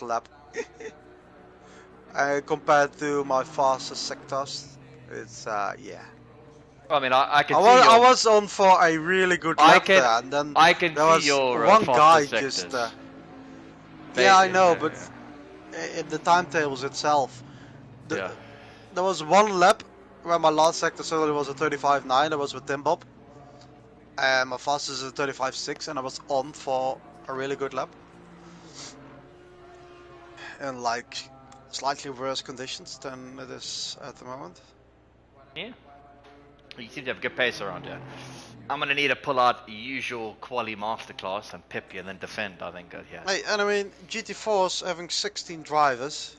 lap. Compared to my fastest sectors, it's yeah. I mean, I can see I your. was on for a really good lap there, and then I can there see was your one guy fastest just. sectors. Yeah, I know, but Yeah. in the timetables itself, Yeah. there was one lap where my last sector solo was a 35.9. That was with Tim Bob, and my fastest is a 35.6, and I was on for a really good lap. In like slightly worse conditions than it is at the moment. Yeah. You seem to have good pace around here. I'm gonna need to pull out usual quali masterclass and pip you and then defend. I think. Yeah. Hey, and I mean GT4's having 16 drivers,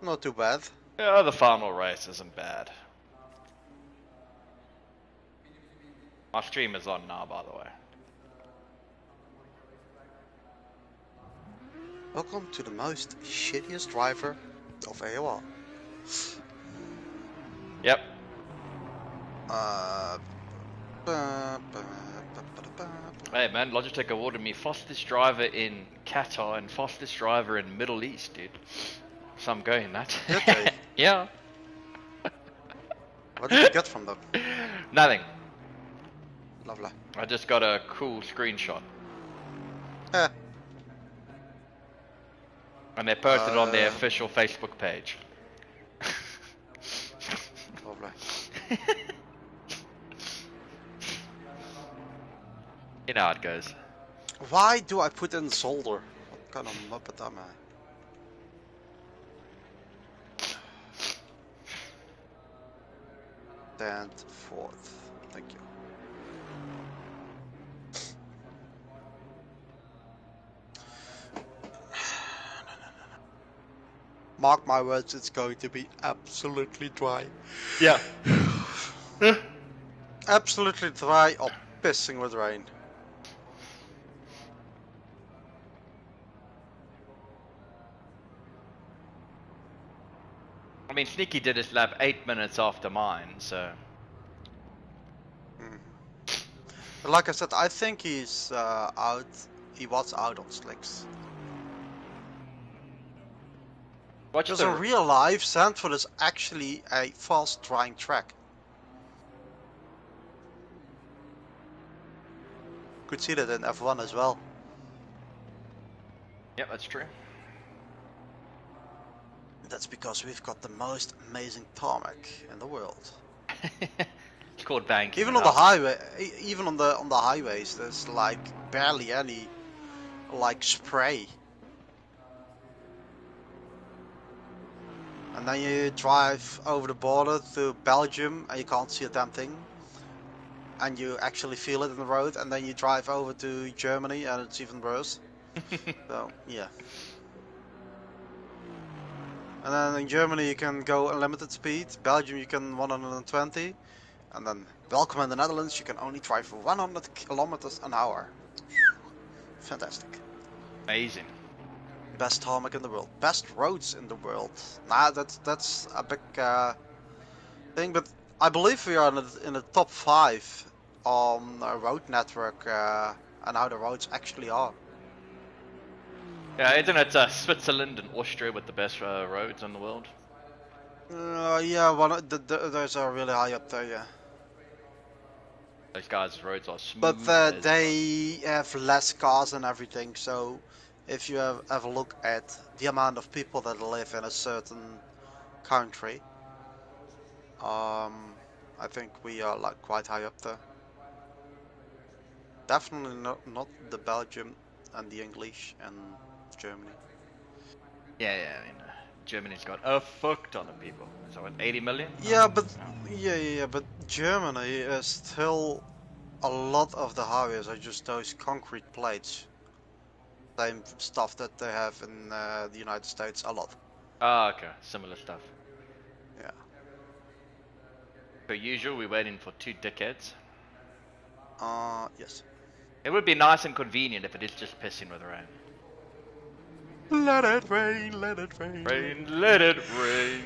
not too bad. Yeah, the final race isn't bad. My stream is on now, by the way. Welcome to the most shittiest driver of AOR. Yep. Hey man, Logitech awarded me fastest driver in Qatar and fastest driver in Middle East, dude. So I'm going that. Did they? Yeah. What did you get from them? Nothing. Lovely. I just got a cool screenshot. And they posted it on their official Facebook page. Lovely. You know how it goes. Why do I put in solder? What kind of muppet am I? Stand fourth. Thank you. Mark my words, it's going to be absolutely dry. Yeah. Absolutely dry or pissing with rain. I mean, Sneaky did his lap 8 minutes after mine, so. But like I said, I think he's out. He was out on slicks. Because in real life, Zandvoort is actually a fast drying track. Could see that in F1 as well. Yeah, that's true. That's because we've got the most amazing tarmac in the world. It's called banking. Even on the highway, even on the highways, there's like barely any like spray. And then you drive over the border to Belgium and you can't see a damn thing. And you actually feel it in the road, and then you drive over to Germany and it's even worse. So, yeah. And then in Germany you can go unlimited speed, Belgium you can 120, and then welcome in the Netherlands you can only drive 100 kilometers an hour. Fantastic. Amazing. Best tarmac in the world, best roads in the world. Nah, that's a big thing, but I believe we are in the top 5 on a road network and how the roads actually are. Yeah, isn't it Switzerland and Austria with the best roads in the world? Yeah, those are really high up there, yeah. Those guys' roads are smooth. But they have less cars and everything, so if you have a look at the amount of people that live in a certain country, I think we are like quite high up there. Definitely not the Belgium and the English and Germany. Yeah, I mean, Germany's got a fuck ton of people. So what, 80 million? Yeah, but but Germany is still a lot of the highways are just those concrete plates. Same stuff that they have in the United States a lot. Ah, okay, similar stuff. Yeah. Per usual, we're waiting for 2 dickheads. Yes. It would be nice and convenient if it is just pissing with rain. Let it rain, let it rain. Rain, let it rain.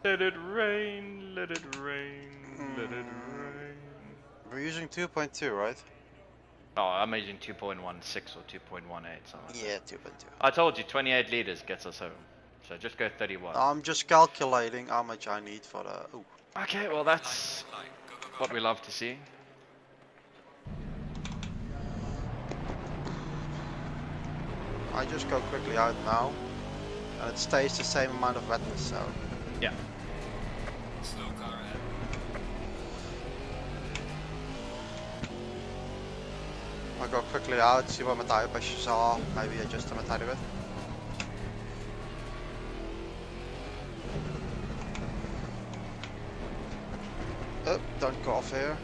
Let it rain, let it rain, let it rain. We're using 2.2, right? Oh, I'm using 2.16 or 2.18, something like Yeah, that. 2.2. I told you 28 liters gets us home. So just go 31. I'm just calculating how much I need for the... Ooh. Okay, well that's what we love to see. I just go quickly out now, and it stays the same amount of wetness, so... Yeah. Slow car ahead. I go quickly out, see what my tire pressures are, maybe adjust them a tiny bit. Oh, don't go off here.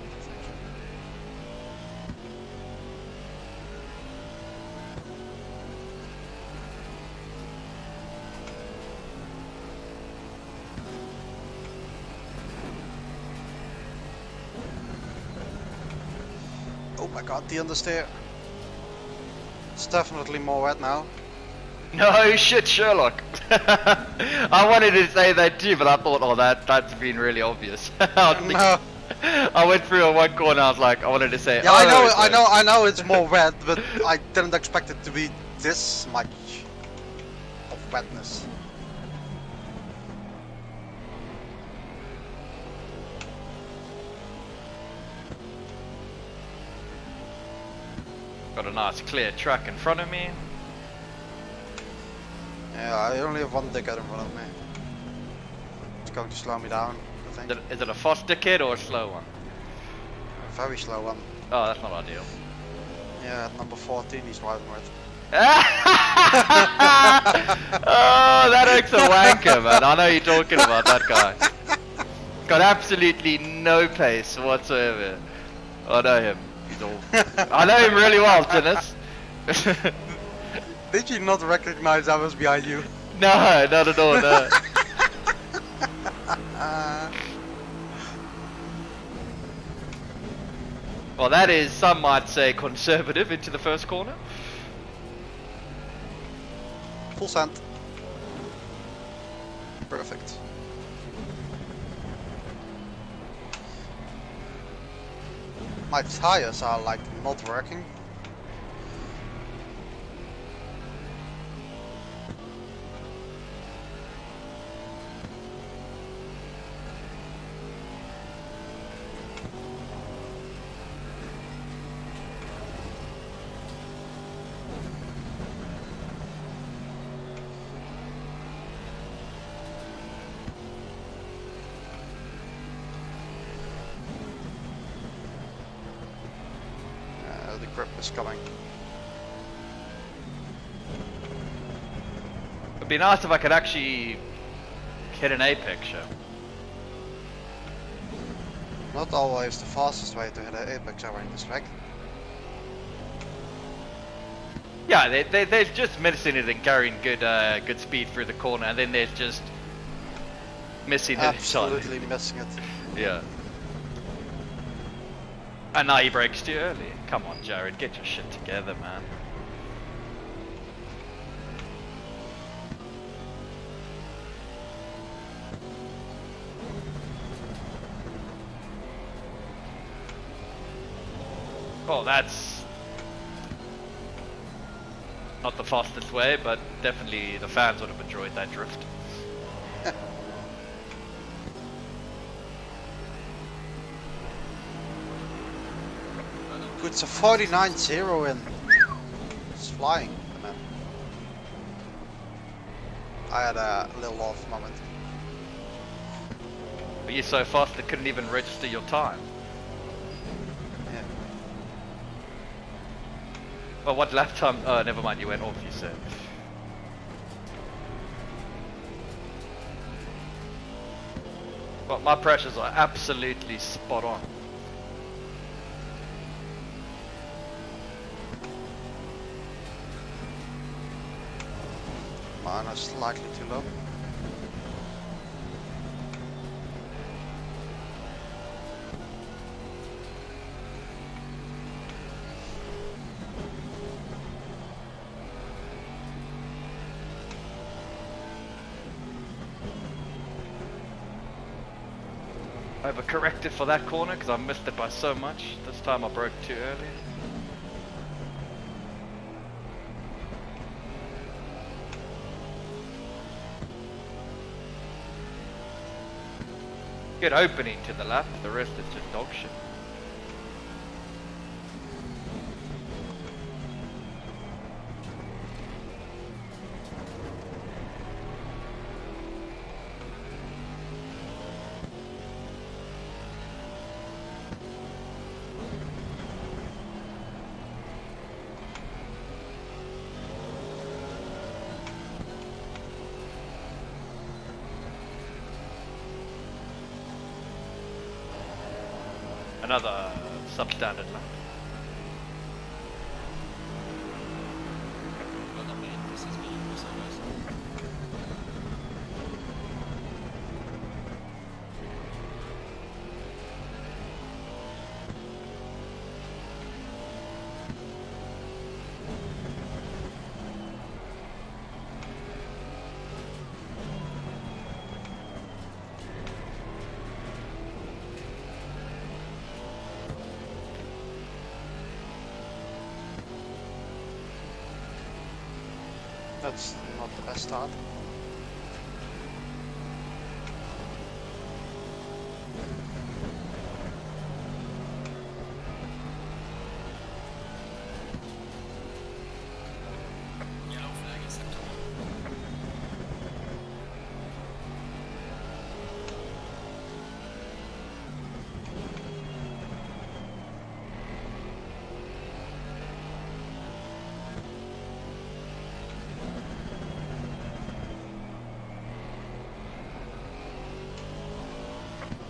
Oh my god, the understeer. It's definitely more wet now. No shit, Sherlock. I wanted to say that too, but I thought, oh, that's been really obvious. No. I went through on one corner. I was like, I wanted to say, Yeah, oh, I know it's more wet, but I didn't expect it to be this much of wetness. Got a nice clear track in front of me. Yeah, I only have one dickhead in front of me. It's going to slow me down, I think. Is it a fast dickhead or a slow one? A very slow one. Oh, that's not ideal. Yeah, at number 14 he's driving with. Oh, that looks a wanker, man. I know you're talking about that guy. Got absolutely no pace whatsoever. I know him. He's all... I know him really well, Dennis. Did you not recognize I was behind you? No, not at all, no. Well, that is, some might say, conservative into the first corner. Full send. Perfect. My tires are like not working. The grip is coming. It'd be nice if I could actually hit an apex show. Not always the fastest way to hit an apex hour in this track. Yeah, there's just missing it and carrying good speed through the corner, and then there's just missing it. Absolutely missing it. Yeah. And now he breaks too early. Come on, Jared, get your shit together, man. Oh, that's not the fastest way, but definitely the fans would have enjoyed that drift. Puts a 49.0 in. It's flying, man. I had a little off moment. But you're so fast they couldn't even register your time. Yeah. Well, what lap time? Oh, never mind, you went off, you said. Well, my pressures are absolutely spot on. Mine are slightly too low. Overcorrected for that corner because I missed it by so much. This time I broke too early. Good opening to the left, the rest is just dog shit. Another substandard lap. Well done, mate. This is me. What's up, guys? That's not the best start. Yellow flag in sector 1.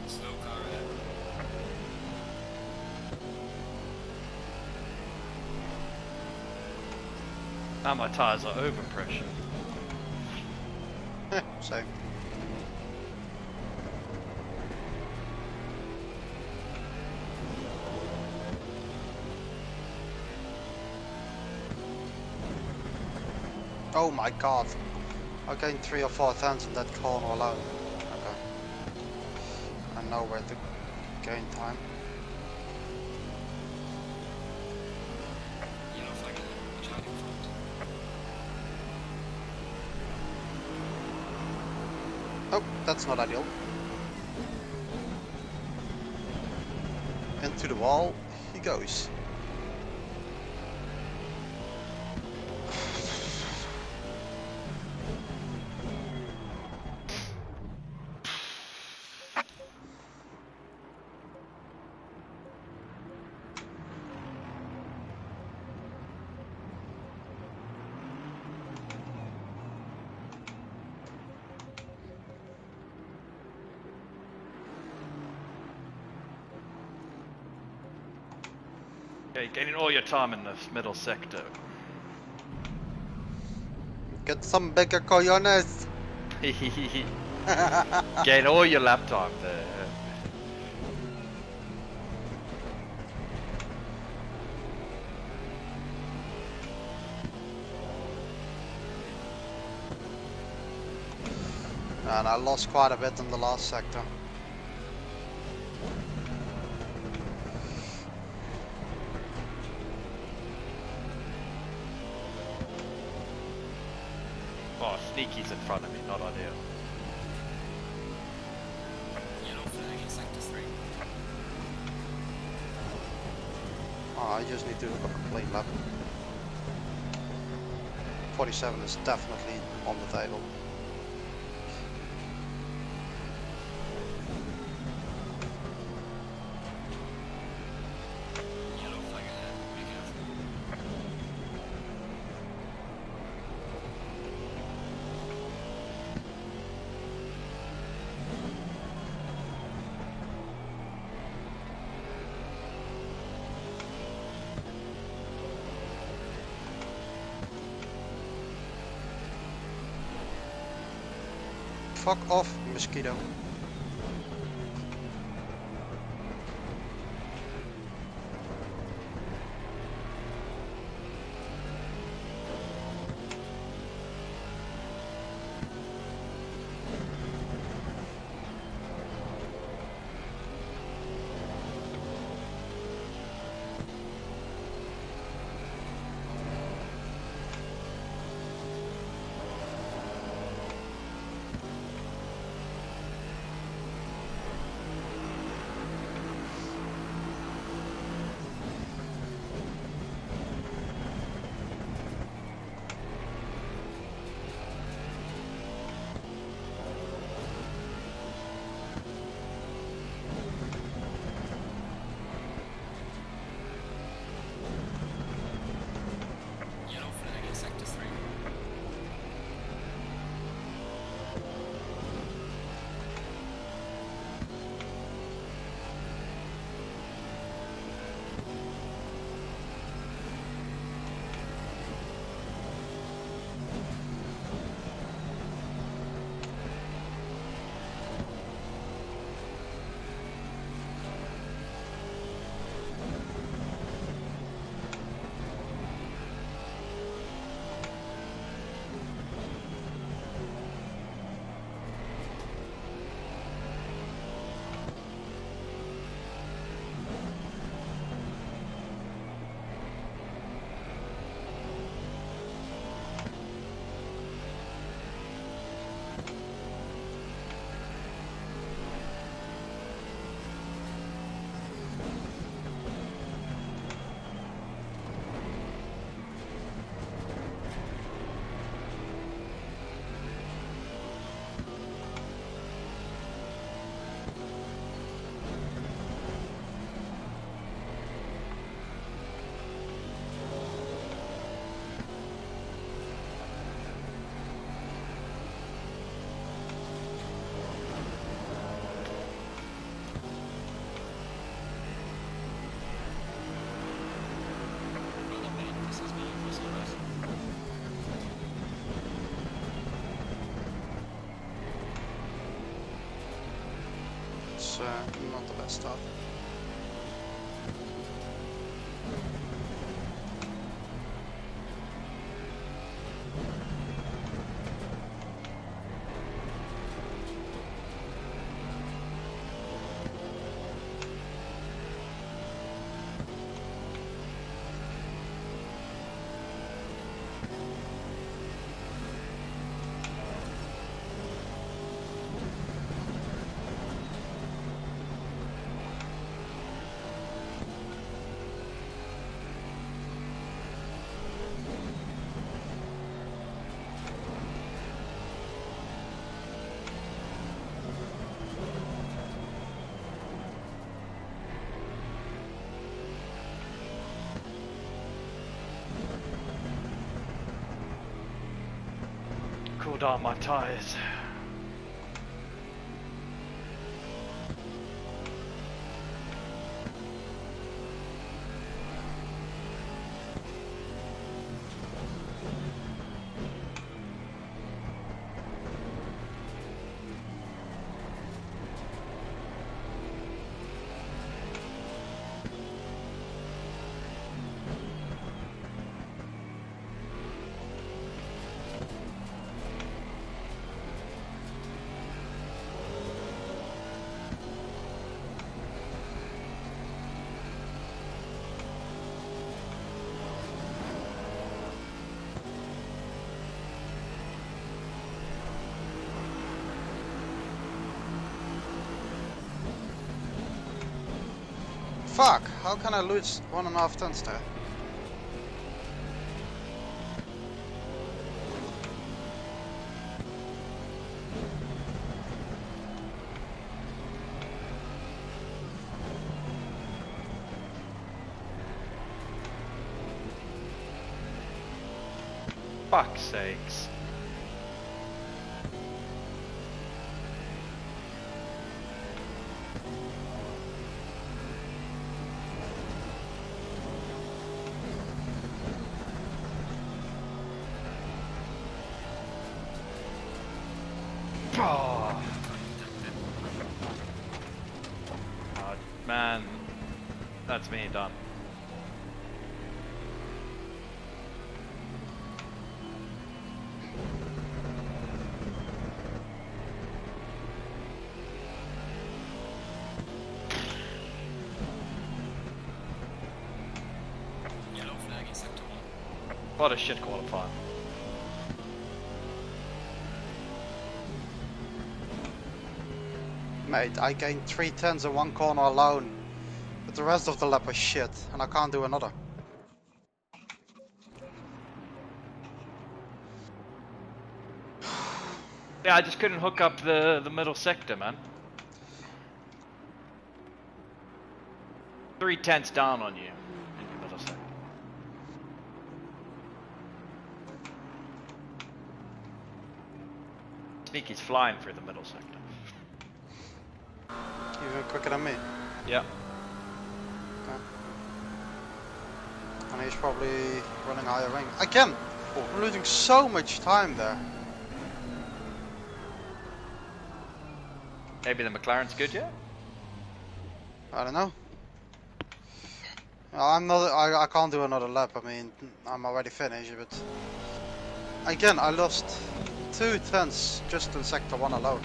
Slow car ahead. Now my tyres are over pressure. Same. Oh my god. I gained 3 or 4 tenths in that corner alone. Okay. I know where to gain time. Yellow flag ahead. Watch out in front. Oh, that's not ideal. Into the wall he goes. Okay, gaining all your time in this middle sector. Get some bigger cojones. Gain all your lap time there. And I lost quite a bit in the last sector. Oh, Sneaky's in front of me, not ideal. Yellow flag in sector 3. Oh, I just need to look up a clean lap. 47 is definitely on the table. Yellow flag ahead. Be careful. Fuck off, mosquito. was not the best start. Cooled down my tires. Fuck! How can I lose 1.5 tons there? Fuck's sakes. Oh. Oh, man, that's me done. Yellow flag in sector 1. What a shit qualifier. Mate, I gained 3 tenths in one corner alone. But the rest of the lap was shit, and I can't do another. Yeah, I just couldn't hook up the middle sector, man. 3/10 down on you in your middle sector. Sneaky's flying through the middle sector. Even quicker than me. Yeah. Okay. And he's probably running higher ring. Again! I'm losing so much time there. Maybe the McLaren's good yet? I don't know. I'm not. I can't do another lap. I mean, I'm already finished, but again, I lost 2 tenths just in sector 1 alone.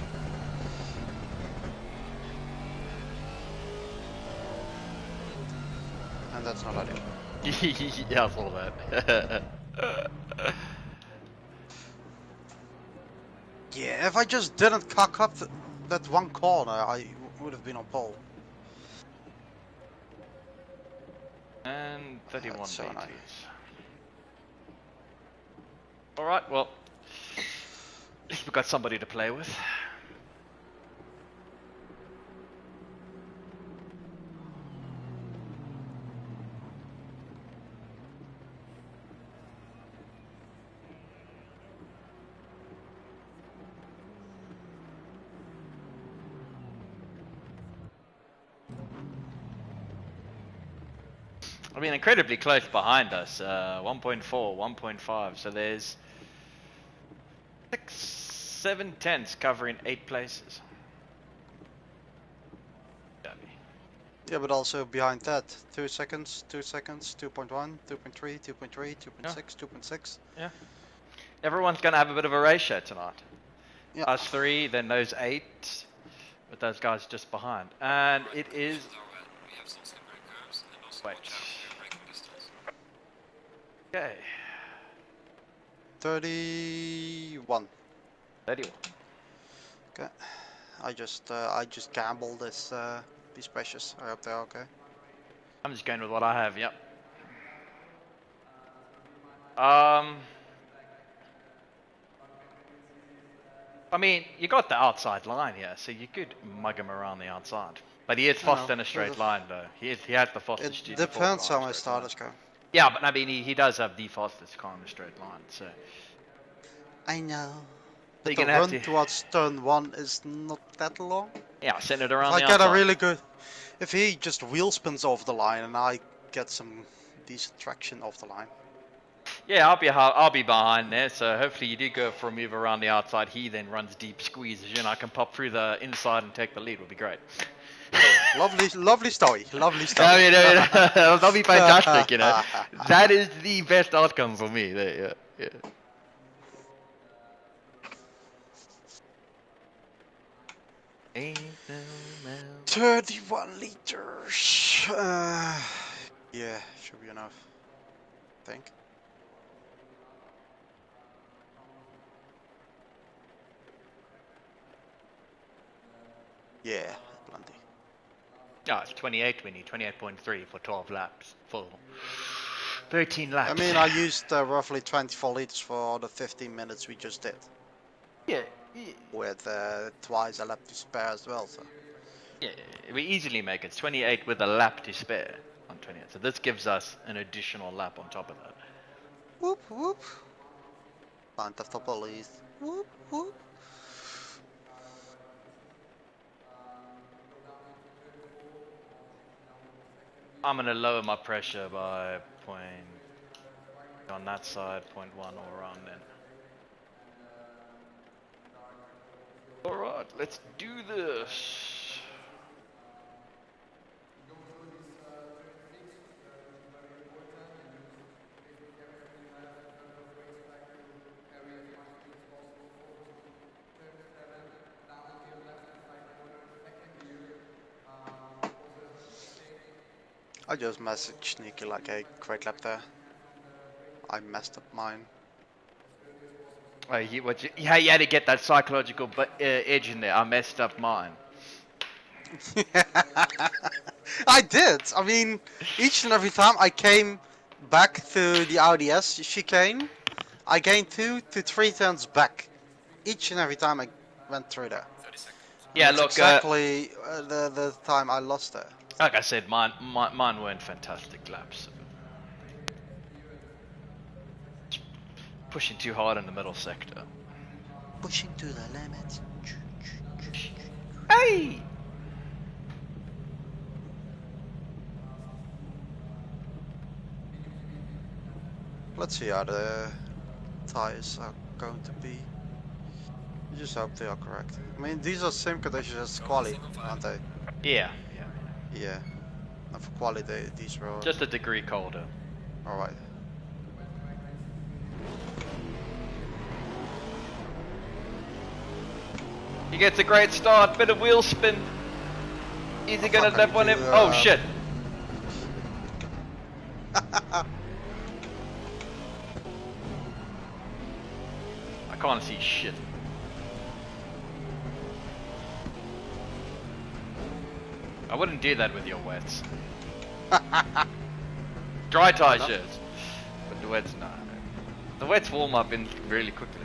And that's not ideal. Yeah, I saw that. Yeah, if I just didn't cock up that one corner, I would have been on pole. And 31 That's so BTs. annoying. Alright, well, at least we've got somebody to play with. I mean, incredibly close behind us, 1.4, 1.5, so there's 6, 7 tenths covering 8 places. Yeah, but also behind that, 2 seconds, 2 seconds, 2.1, 2.3, 2.3, Yeah. 2.6, 2.6. Yeah. Everyone's going to have a bit of a ratio tonight. Yeah. Us 3, then those 8, with those guys just behind. And it is... We have some slippery curves and also Wait. watch out for your braking distance. Okay. 31. 31. Okay. I just gambled this these pressures. I hope they're okay. I'm just going with what I have, yep. I mean, you got the outside line here, so you could mug him around the outside. But he is I know, fast in a but straight line, though. He has the fastest it GT4 depends car in how a my straight line. starters go. Yeah, but I mean, he does have the fastest car in a straight line, so... I know. So But you're the going to have run to... towards turn 1 is not that long. Yeah, send it If around I the get a outside. really good... If he just wheel spins off the line and I get some decent traction off the line. Yeah, I'll be behind there, so hopefully you do go for a move around the outside. He then runs deep squeezes you, and I can pop through the inside and take the lead. Would be great. Lovely story. Lovely story. I mean, that'll be fantastic, you know. That is the best outcome for me. There, yeah. 31 liters. Yeah, should be enough. I think. Yeah, plenty. Oh, it's 28 we need, 28.3 for 12 laps, for 13 laps. I mean, I used roughly 24 liters for the 15 minutes we just did. Yeah. With twice a lap to spare as well, so. Yeah, we easily make it. It's 28 with a lap to spare on 28. So this gives us an additional lap on top of that. Whoop whoop. Plant of the police. Whoop whoop. I'm going to lower my pressure by point on that side, 0.1 or around then. Alright, let's do this. I just messaged Sneaky like, hey, great lap there. I messed up mine. Oh, you had to get that psychological edge in there. I messed up mine. I did. I mean, each and every time I came back to the ODS chicane, I gained 2 to 3 turns back. Each and every time I went through there. 30 seconds. Yeah, That's look, exactly the time I lost there. like I said, mine weren't fantastic laps. Pushing too hard in the middle sector. Pushing to the limit. Hey! Let's see how the tires are going to be. I just hope they are correct. I mean, these are same conditions as quali, aren't they? Yeah. Yeah. And for quali, these were Just a degree colder. alright. He gets a great start, bit of wheel spin. Is he gonna lap on him? Oh shit! I can't see shit. I wouldn't do that with your wets. Dry tires, yes. But the wets, no. The wets warm up in really quickly.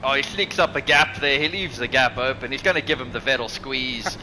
Oh, he sneaks up a gap there. He leaves the gap open. He's going to give him the Vettel squeeze.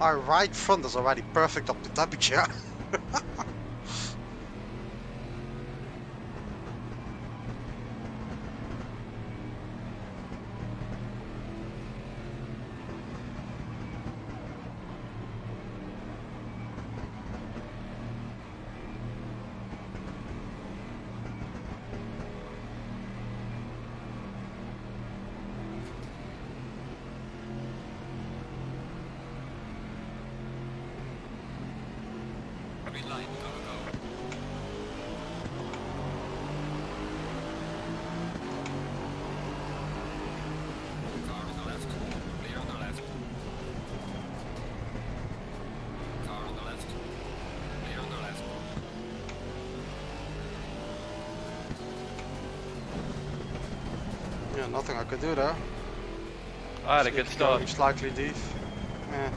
Our right front is already perfect up to temperature. Green line, go, go. Car on the left. Clear on the left. Car on the left. Clear on the left. Yeah, nothing I could do there. I had a good start. Going slightly deep. Yeah.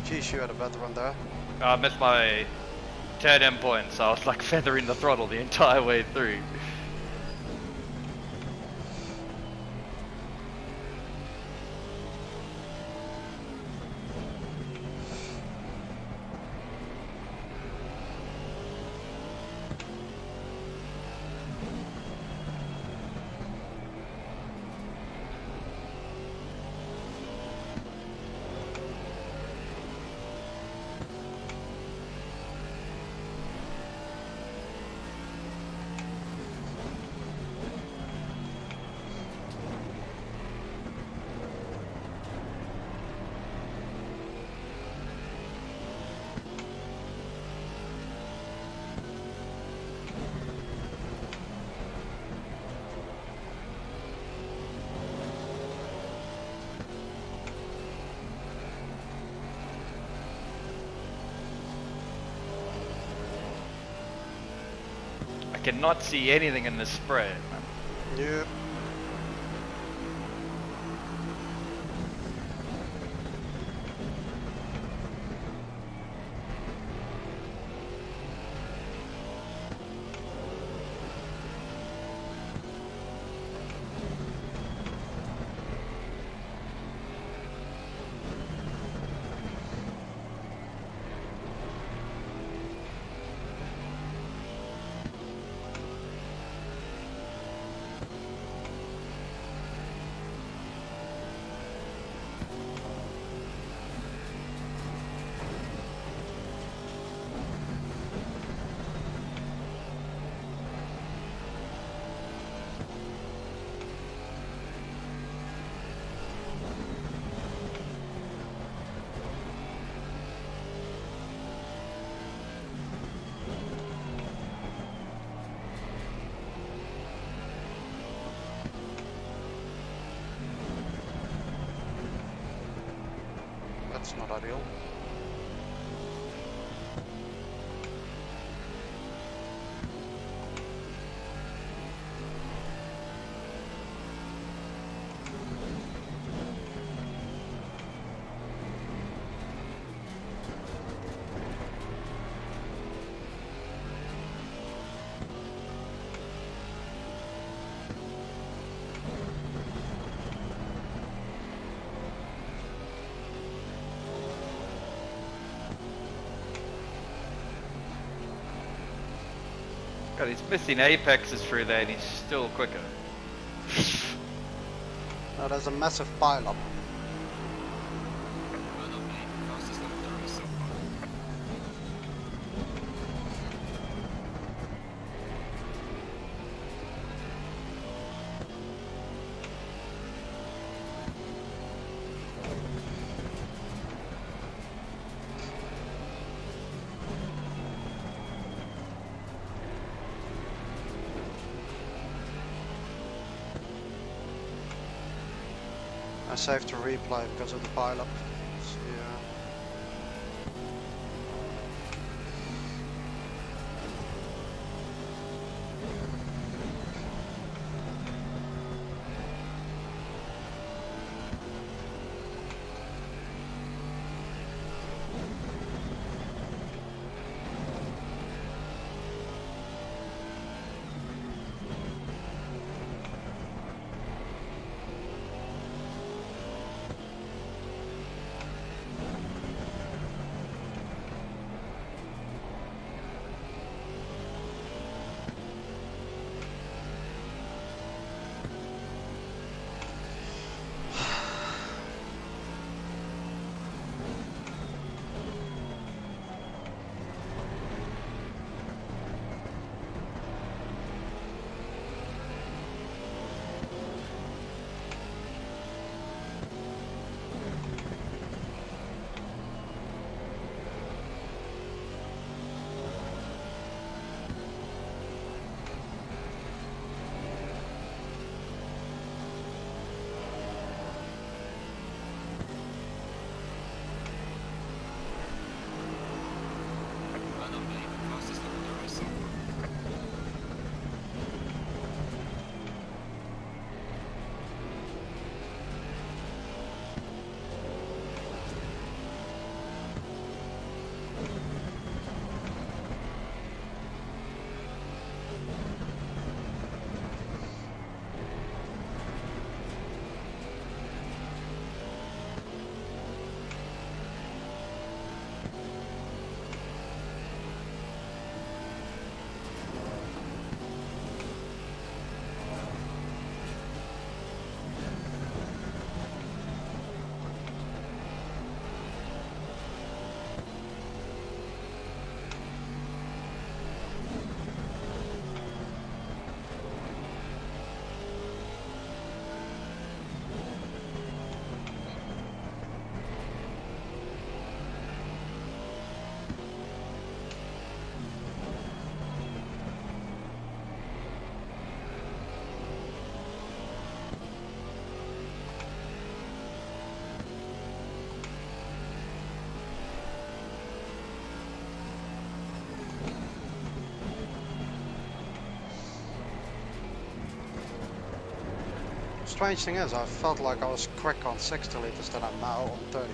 Geez, you had a better one there. I missed my turn-in point, so I was like feathering the throttle the entire way through. I cannot see anything in this spray, man. Yeah. That's not ideal. God, he's missing apexes through there and he's still quicker. Now there's a massive pile-up. Well, not me. Fastest lap of the race so far. I saved the replay because of the pile-up. So, yeah. Strange thing is, I felt like I was quick on 60 liters than I'm now on 30.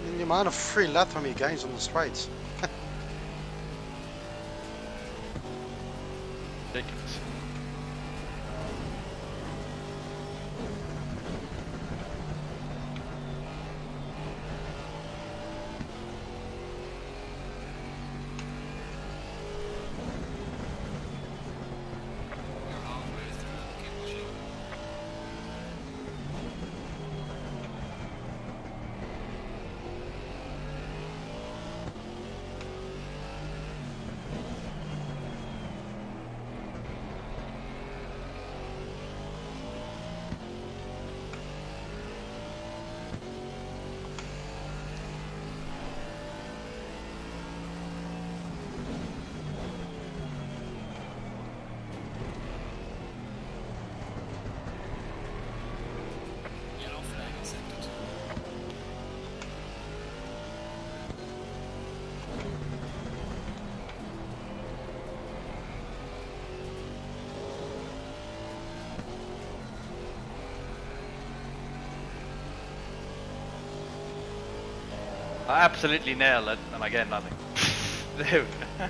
And the amount of free lap from he gains on the straights. Ridiculous. You're halfway through the cable shield. Yellow flag in sector 2. I absolutely nailed it, and I get nothing. There we go.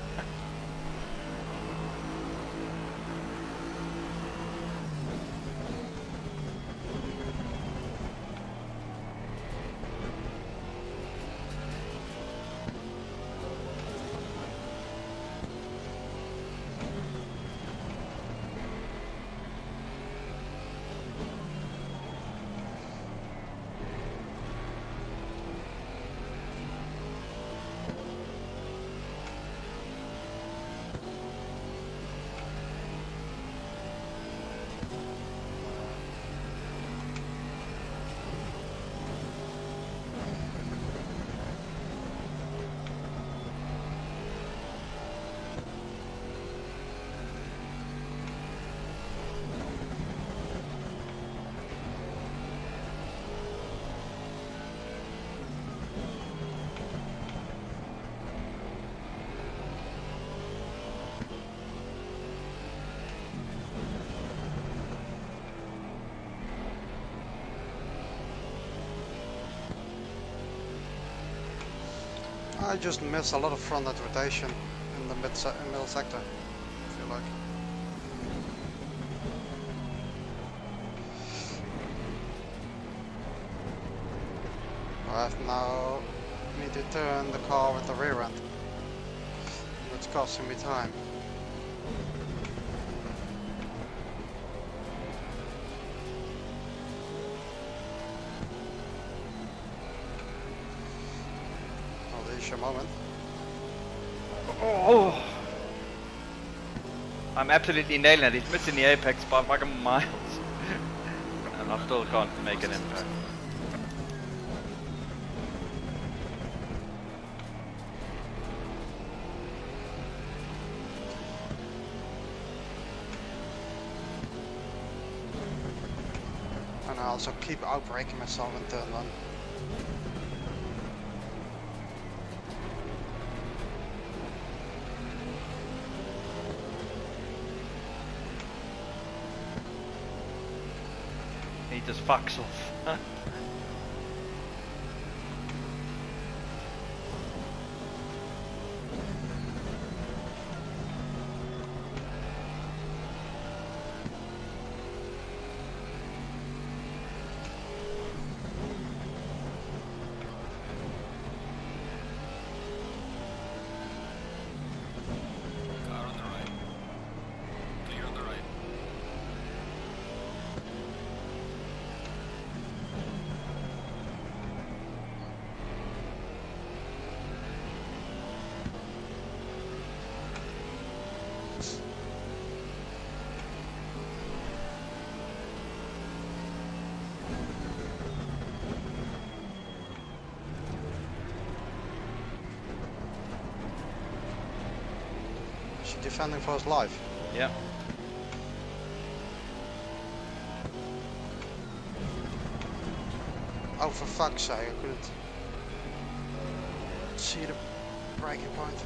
I just miss a lot of front end rotation in the middle sector, I feel like. I have now need to turn the car with the rear end. It's costing me time. There's your moment. Oh! I'm absolutely nailing it. He's missing the apex by fucking miles. And I still can't make an impact. And I also keep outbraking myself in turn 1. He just fucks off. Car on the right. Clear on the right. Is she defending for his life? Yeah. Oh, for fuck's sake, I couldn't see the braking point.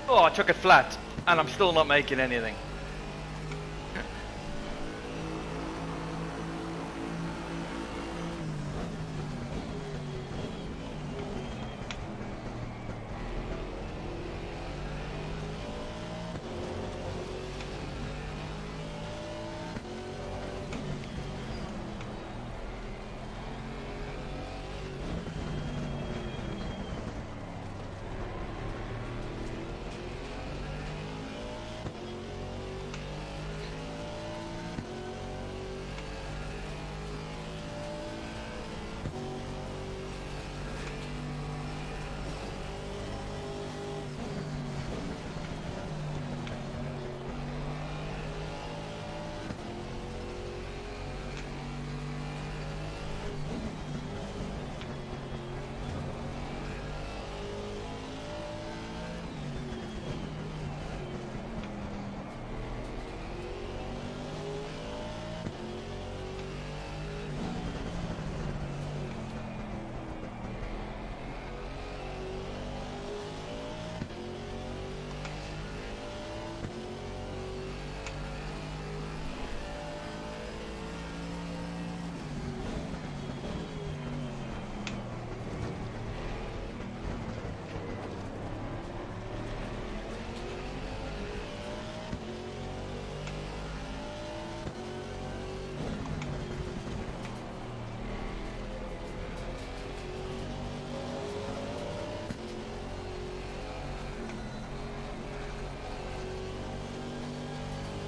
Oh, I took it flat, and I'm still not making anything.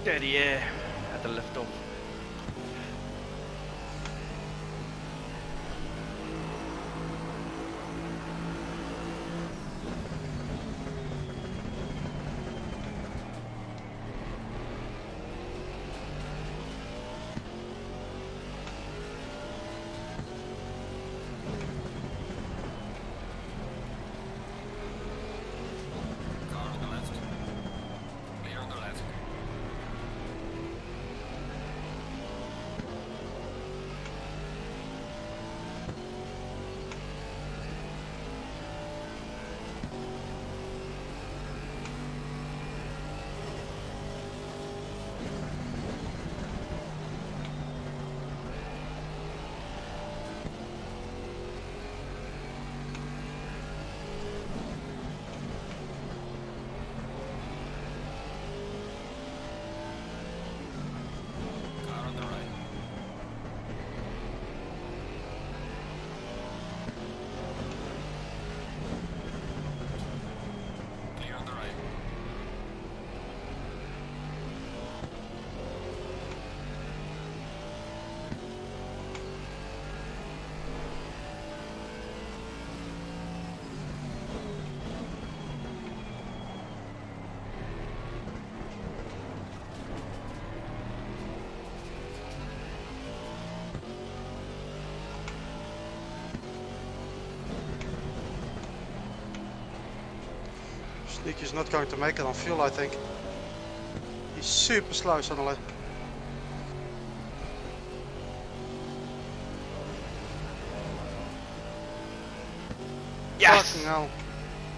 Steady air. Had to lift off. Car on the left. Clear on the left. Car on the right. Clear on the right. Sneaky's not going to make it on fuel, I think. He's super slow suddenly. Yes! Fucking hell.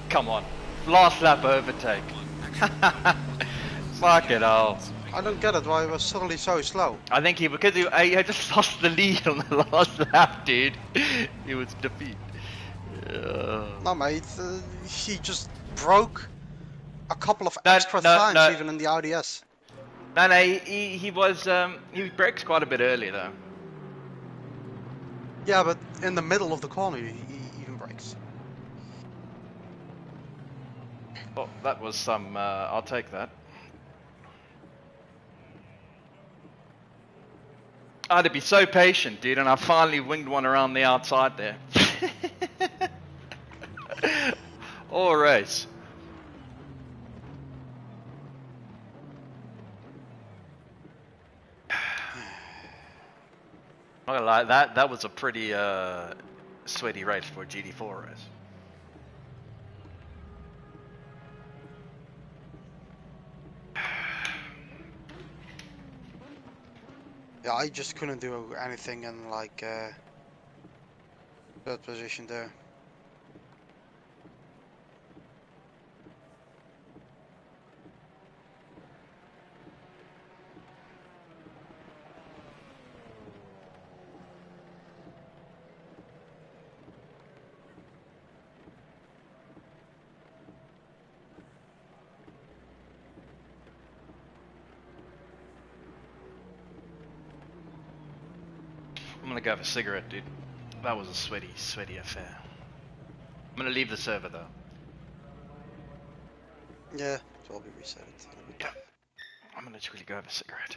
Come on. Last lap overtake. Fuck it all. I don't get it, why he was suddenly so slow. I think because he had just lost the lead on the last lap, dude. He was defeat. No mate, he just broke a couple of No, extra no, times no. even in the IDS. No, he brakes quite a bit early though. Yeah, but in the middle of the corner he even brakes. Oh, that was some. I'll take that. I had to be so patient, dude, and I finally winged one around the outside there. All race. Not gonna lie, that was a pretty sweaty race for a GT4 race. Yeah, I just couldn't do anything in like third position there. I'm gonna go have a cigarette, dude. That was a sweaty, sweaty affair. I'm gonna leave the server though. Yeah, so I'll be reset. Yeah. I'm gonna just really go have a cigarette.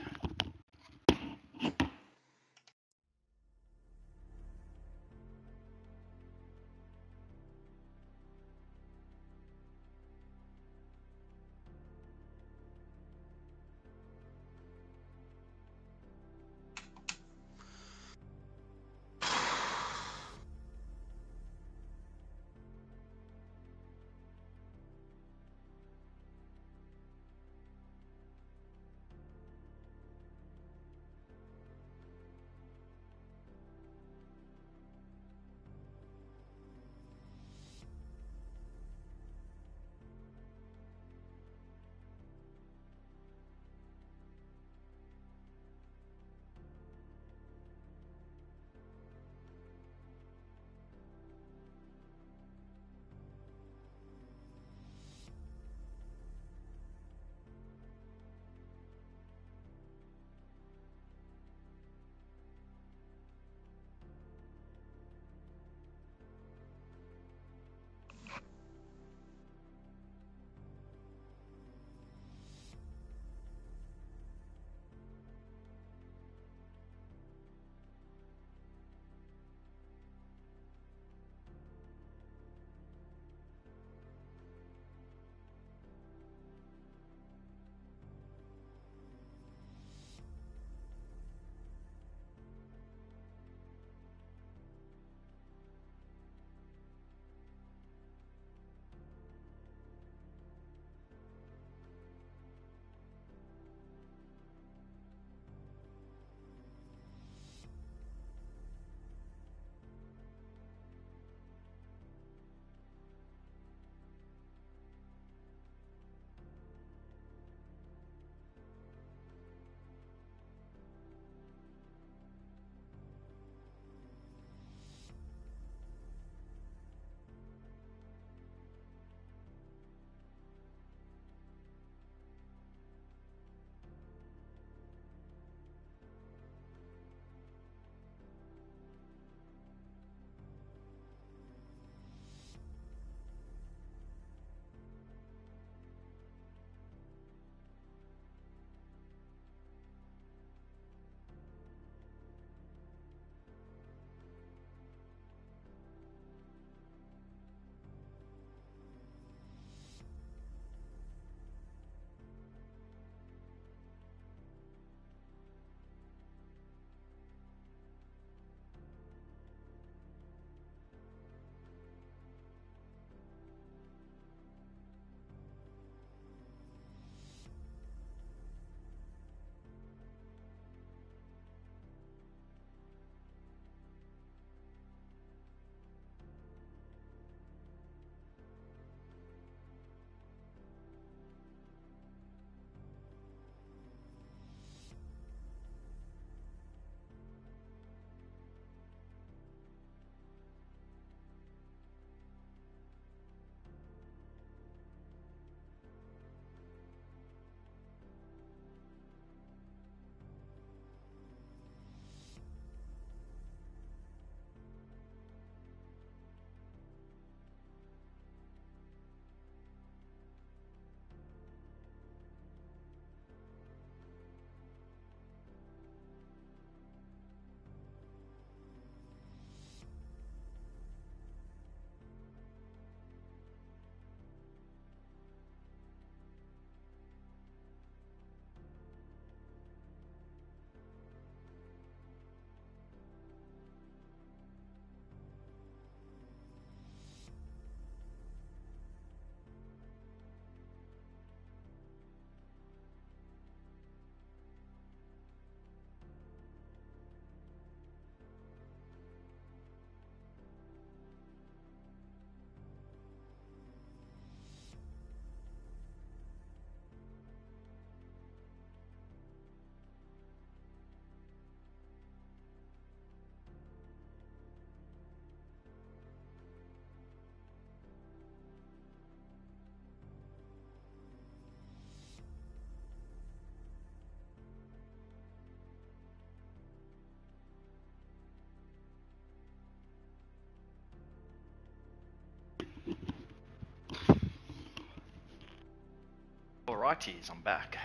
Alrighties, I'm back.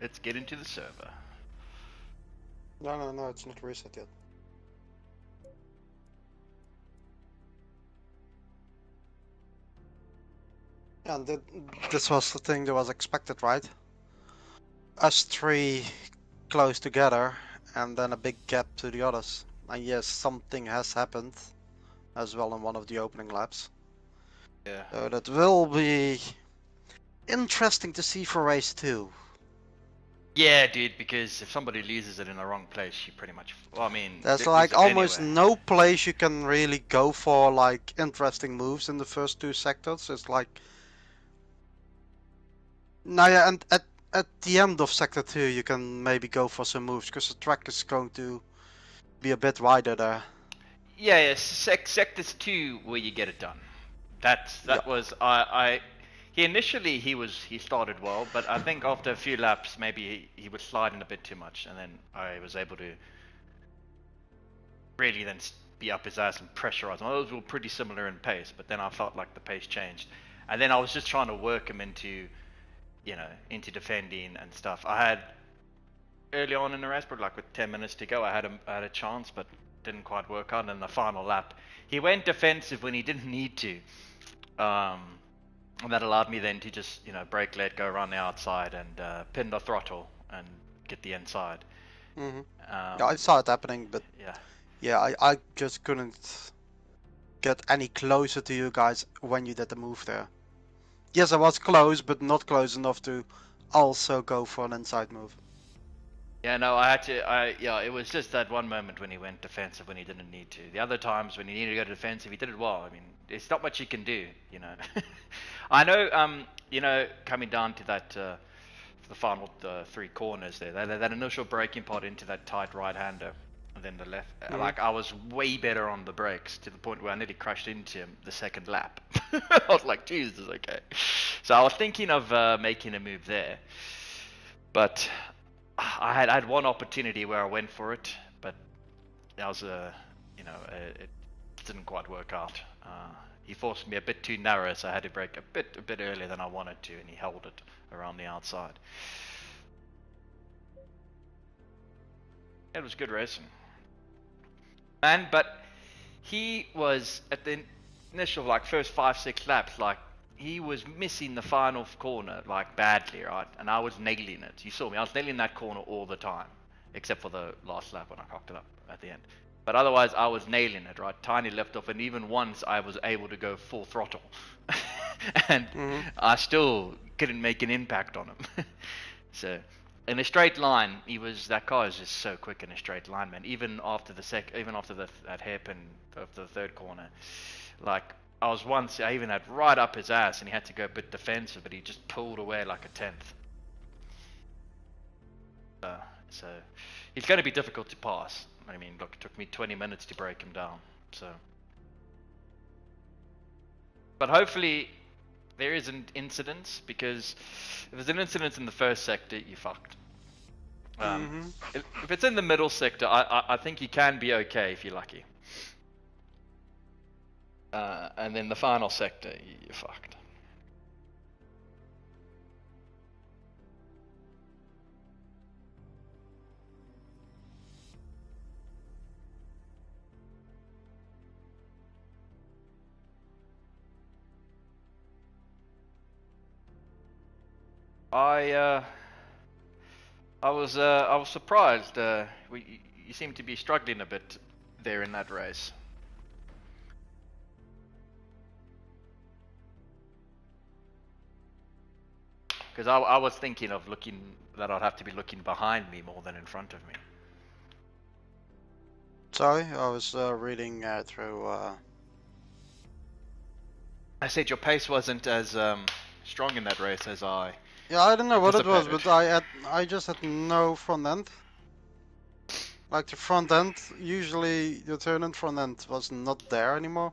Let's get into the server. No, it's not reset yet. And this was the thing that was expected, right? Us three close together, and then a big gap to the others. And yes, something has happened as well in one of the opening laps. Yeah. So that will be interesting to see for race 2. Yeah, dude, because if somebody loses it in the wrong place, you pretty much... Well, I mean, There's lose like it almost anywhere. no place you can really go for like interesting moves in the first 2 sectors. It's like... Now yeah, and at the end of sector 2 you can maybe go for some moves, because the track is going to be a bit wider there. Yeah, sectors 2 where you get it done. That Yeah. was he started well, but I think after a few laps maybe he was sliding a bit too much, and then I was able to really then be up his ass and pressurize him. Those were pretty similar in pace, but then I felt like the pace changed, and then I was just trying to work him into, into defending and stuff. I had early on in the race, but like with 10 minutes to go, I had a chance, but didn't quite work out. And in the final lap, he went defensive when he didn't need to. And that allowed me then to just, brake, let go around the outside and pin the throttle and get the inside. Yeah, I saw it happening, but yeah, I just couldn't get any closer to you guys when you did the move there. Yes, I was close, but not close enough to also go for an inside move. Yeah, no, I had to. It was just that one moment when he went defensive when he didn't need to. The other times when he needed to go defensive, he did it well. I mean, there's not much you can do, I know, coming down to that, the final 3 corners there, that initial braking part into that tight right-hander, and then the left. Like, I was way better on the brakes to the point where I nearly crashed into him the second lap. I was like, Jesus, okay. So I was thinking of making a move there, but I had one opportunity where I went for it, but that was it didn't quite work out. He forced me a bit too narrow, so I had to brake a bit earlier than I wanted to, and he held it around the outside. It was good racing, man. But he was at the initial first 5-6 laps, he was missing the final corner badly, right? And I was nailing it. You saw me. I was nailing that corner all the time, except for the last lap when I cocked it up at the end. But otherwise, I was nailing it, right? Tiny left off, and even once I was able to go full throttle, and I still couldn't make an impact on him. So, in a straight line, that car is just so quick in a straight line, man. Even after that hairpin of the third corner, I even had right up his ass, and he had to go a bit defensive, but he just pulled away like a 10th. So he's going to be difficult to pass. I mean, look, it took me 20 minutes to break him down. So, but hopefully there isn't incidents, because if there's an incident in the first sector, you're fucked. If it's in the middle sector, I think you can be okay if you're lucky. And then the final sector, you're fucked. I was surprised. You seem to be struggling a bit there in that race. Because I was thinking of that I'd have to be looking behind me more than in front of me. Sorry, I was reading through... I said your pace wasn't as strong in that race as I... Yeah, I don't know what it was, anticipated. but I just had no front end. Like the front end, usually the turn in front end was not there anymore.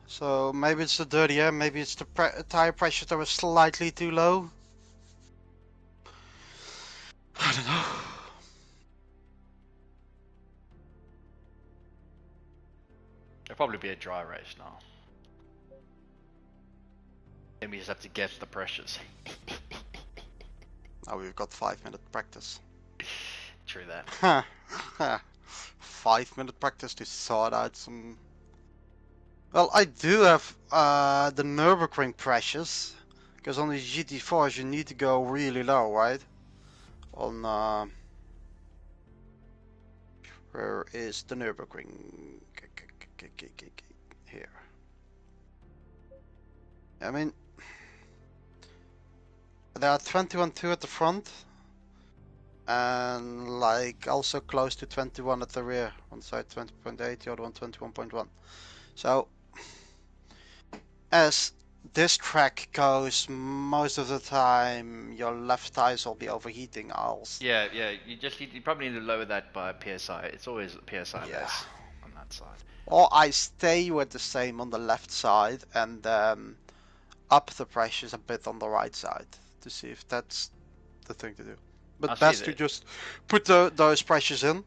So maybe it's the dirty air, maybe it's the tire pressure that was slightly too low. I don't know. It'll probably be a dry race now. Then we just have to guess the pressures. Now we've got 5-minute practice. True that. 5-minute practice to sort out some. Well, I do have the Nürburgring pressures, because on the GT4s you need to go really low, right? On where is the Nürburgring? Here. I mean, there are 21.2 at the front, and like also close to 21 at the rear. One side 20.8, the other one 21.1. So as this track goes, most of the time your left tires will be overheating. Yeah, you probably need to lower that by PSI. It's always PSI Yeah. less on that side. Or I stay with the same on the left side and up the pressures a bit on the right side to see if that's the thing to do. But I see best to that. just put those pressures in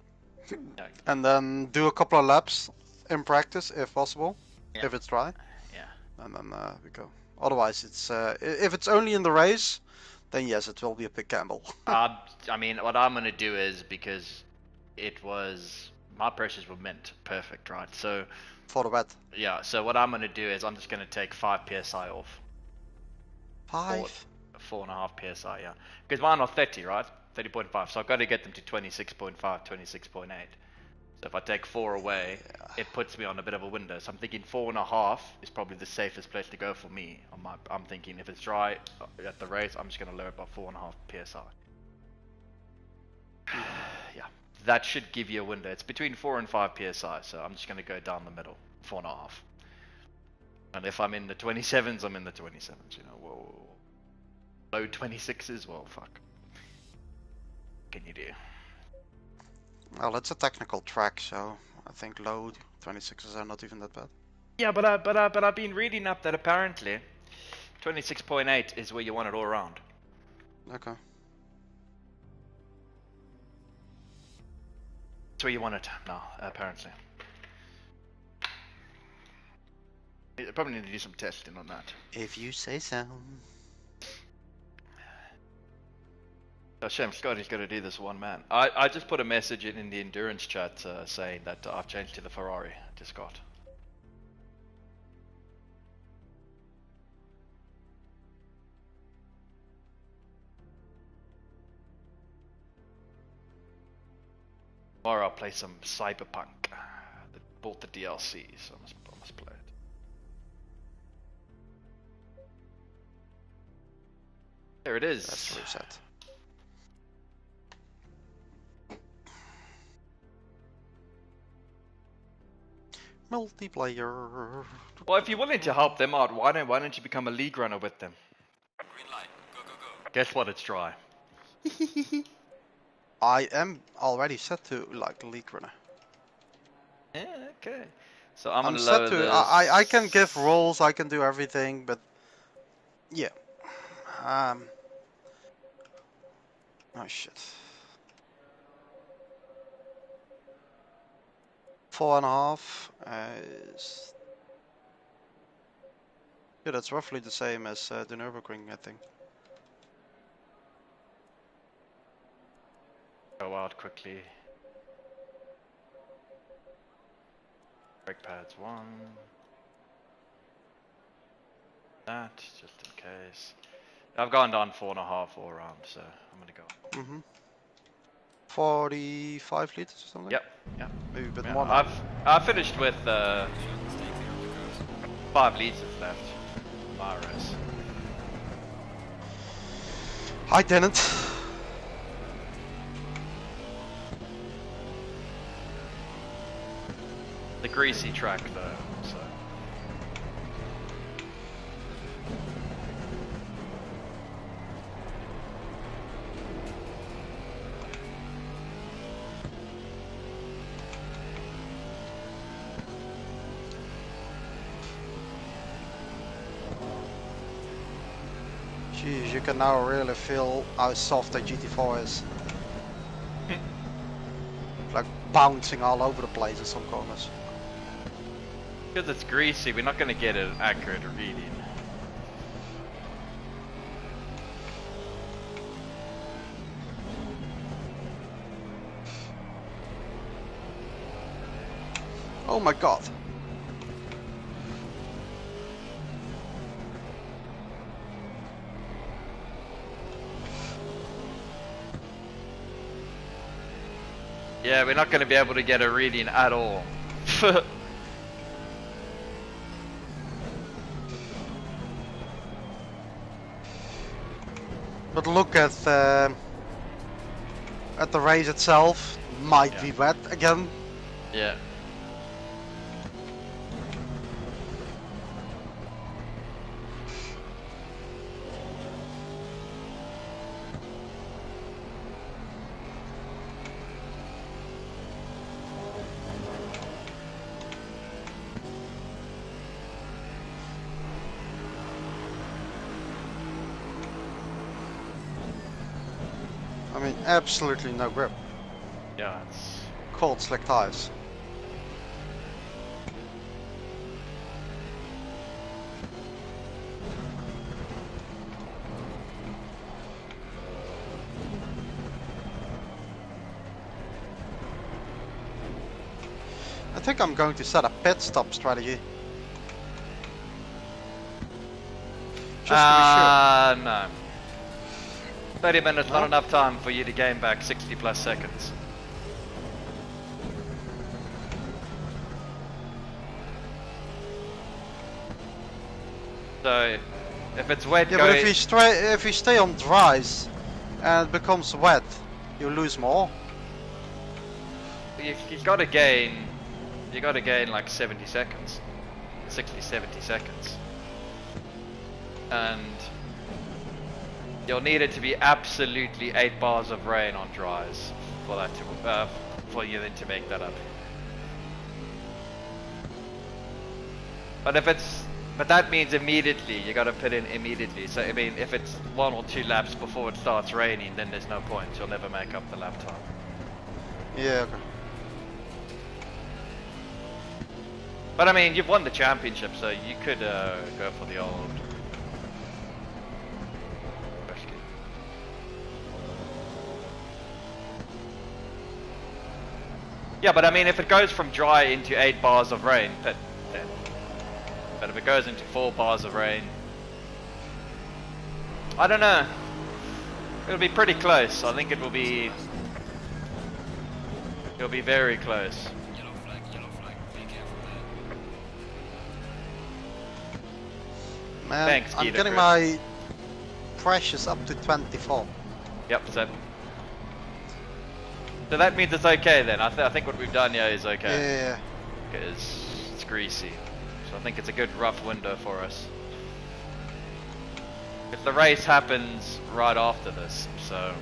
Yeah. and then do a couple of laps in practice if possible, Yeah. if it's dry. Yeah. And then we go. Otherwise, it's if it's only in the race, then yes, it will be a big gamble. I mean, what I'm gonna do is, because it was my pressures were meant perfect, right? So For the wet. yeah. So what I'm gonna do is I'm just gonna take 5 psi off. 5. 4.5 psi, yeah. Because mine are 30, right? 30.5. So I've got to get them to 26.5, 26.8. So if I take 4 away, it puts me on a bit of a window. So I'm thinking 4.5 is probably the safest place to go for me. I'm thinking if it's dry at the race, I'm just going to lower it by 4.5 psi. Yeah, that should give you a window. It's between 4 and 5 psi, so I'm just going to go down the middle, 4.5. And if I'm in the 27s, I'm in the 27s. You know, whoa. Low 26s, well, fuck. What can you do? Well, it's a technical track, so I think low 26s are not even that bad. Yeah, but I've been reading up that apparently 26.8 is where you want it all around. Okay. That's where you want it now, apparently. You probably need to do some testing on that. If you say so. Oh, shame Scotty's got to do this one man. I just put a message in the endurance chat saying that I've changed to the Ferrari to Scott. Tomorrow I'll play some Cyberpunk. I bought the DLC, so I must play it. There it is. That's reset. Multiplayer. Well, if you're willing to help them out, why don't you become a league runner with them? Green light. Go, go, go. Guess what? It's dry. I am already set to like league runner. Yeah, okay. So I'm I'm gonna set lower to. this. I can give roles. I can do everything, but yeah. Oh shit. 4.5 is. Yeah, that's roughly the same as the Nürburgring, I think. Go out quickly. Brake pads 1. That, just in case. I've gone down 4.5 all around, so I'm gonna go. Mm-hmm. 45 liters or something? Yep, yep. Maybe a bit Yeah, more now. I've finished with Stay clear of the curves. 5 liters left. My race. I didn't. The greasy track though, so. Jeez, you can now really feel how soft the GT4 is. Like bouncing all over the place in some corners. Because it's greasy, we're not gonna get an accurate reading. Oh my god. Yeah, we're not going to be able to get a reading at all. But look at the race itself. Might be wet again. Yeah. I mean, absolutely no grip. Yeah, it's... Cold, slick tires. I think I'm going to set a pit stop strategy. Just to be sure. No. 30 minutes, not enough time for you to gain back 60 plus seconds. So, if it's wet, Yeah, go... but if you stay on dries and it becomes wet, you lose more. You've got to gain... You got to gain like 70 seconds. 60, 70 seconds. And... You'll need it to be absolutely 8 bars of rain on dries for that to, for you then to make that up. But if it's, but that means immediately, you gotta put in immediately. So I mean, if it's 1 or 2 laps before it starts raining, then there's no point. You'll never make up the lap time. Yeah, okay. But I mean, you've won the championship, so you could go for the old. Yeah, but I mean, if it goes from dry into 8 bars of rain, then. But if it goes into 4 bars of rain, I don't know. It'll be pretty close. I think it will be. It'll be very close. Yellow flag, be careful there. Man, Thanks, I'm Gita, getting Chris. my pressures up to 24. Yep. So that means it's okay then. I think what we've done here is okay. Yeah. Because it's greasy. So I think it's a good rough window for us. If the race happens right after this, so...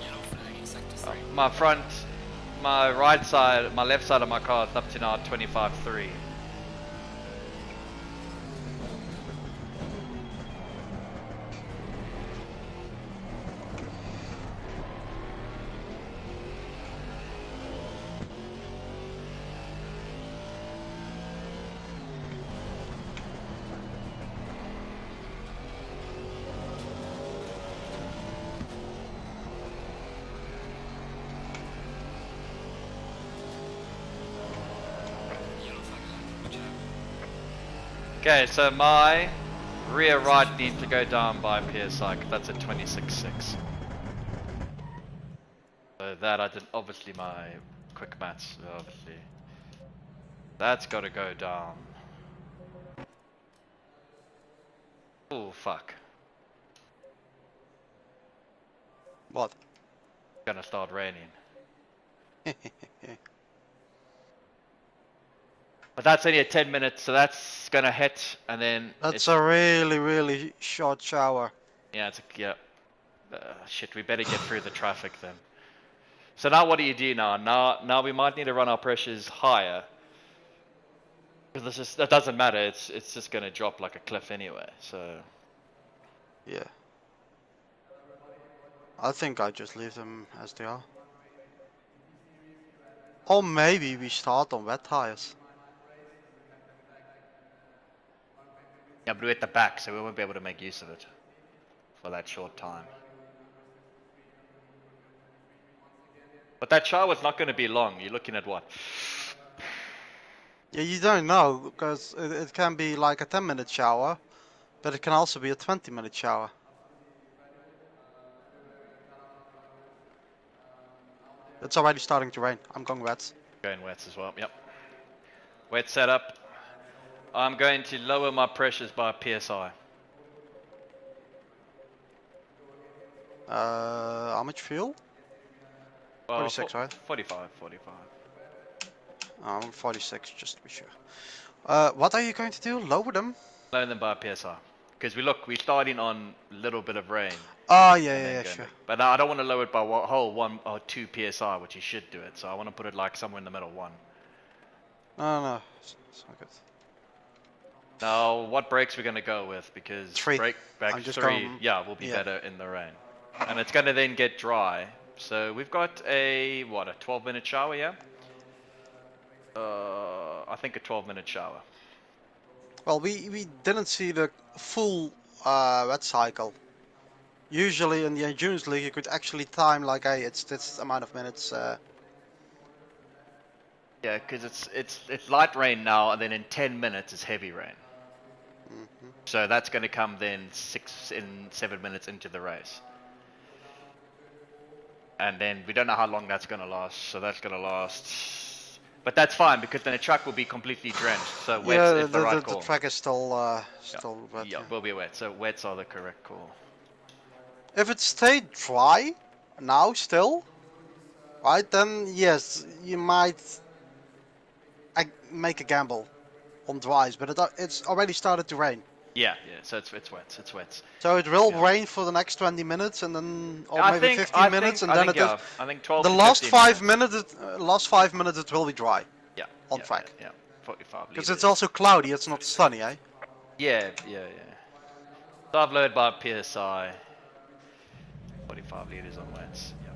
Yellow flag in sector 3. My front, my right side, my left side of my car is up to now 25.3. Yellow flag left, watch out. Okay, so my rear right needs to go down by PSI, 'cause that's at 26.6. So that I did, obviously my quick maths, obviously. That's got to go down. Oh fuck. What? Gonna start raining. But that's only at 10 minutes, so that's gonna hit, and then That's a really, really short shower. yeah, it's a, yeah. Shit, we better get through the traffic then. So now what do you do now? Now we might need to run our pressures higher. Because that doesn't matter, it's just gonna drop like a cliff anyway, so Yeah. I think I just leave them as they are. Or maybe we start on wet tires. yeah, but we're at the back, so we won't be able to make use of it for that short time. But that shower's not gonna be long. You're looking at what? Yeah, you don't know, because it can be like a 10-minute shower, but it can also be a 20-minute shower. It's already starting to rain. I'm going wet. Going wets as well, yep. Wet setup. I'm going to lower my pressures by PSI. How much fuel? Well, 46, right? 45. I'm 46, just to be sure. What are you going to do? Lower them? Lower them by PSI. Because we're starting on a little bit of rain. Oh, yeah, sure. But I don't want to lower it by whole 1 or 2 PSI, which you should do it. So I want to put it like somewhere in the middle, 1. No, it's not good. Now, what brakes we're going to go with? Because 3. brake back I'm just 3, going- yeah, will be yeah. better in the rain. And it's going to then get dry. So we've got a 12-minute shower, yeah? I think a 12-minute shower. Well, we didn't see the full wet cycle. Usually in the Endurance League you could actually time like, hey, it's this amount of minutes. Yeah, because it's light rain now, and then in 10 minutes it's heavy rain. Mhm. So that's going to come then 7 minutes into the race. And then we don't know how long that's going to last, so that's going to last. But that's fine, because then the track will be completely drenched, so wets Yeah, is the right call. the track is still wet. Yeah, will be wet, so wets are the correct call. If it stayed dry now still, right, then yes, you might make a gamble on dries, but it's already started to rain. Yeah, so it's wet. So it will rain for the next 20 minutes, and then, or I maybe think, 15 minutes, and I then think, it is. yeah, I think 12 The to last 15 5 minutes. last 5 minutes it will be dry Yeah, on track. Yeah, 45 Because liters. it's also cloudy, it's not sunny, eh? Yeah. So I've lowered by PSI. 45 liters on wets. Yeah.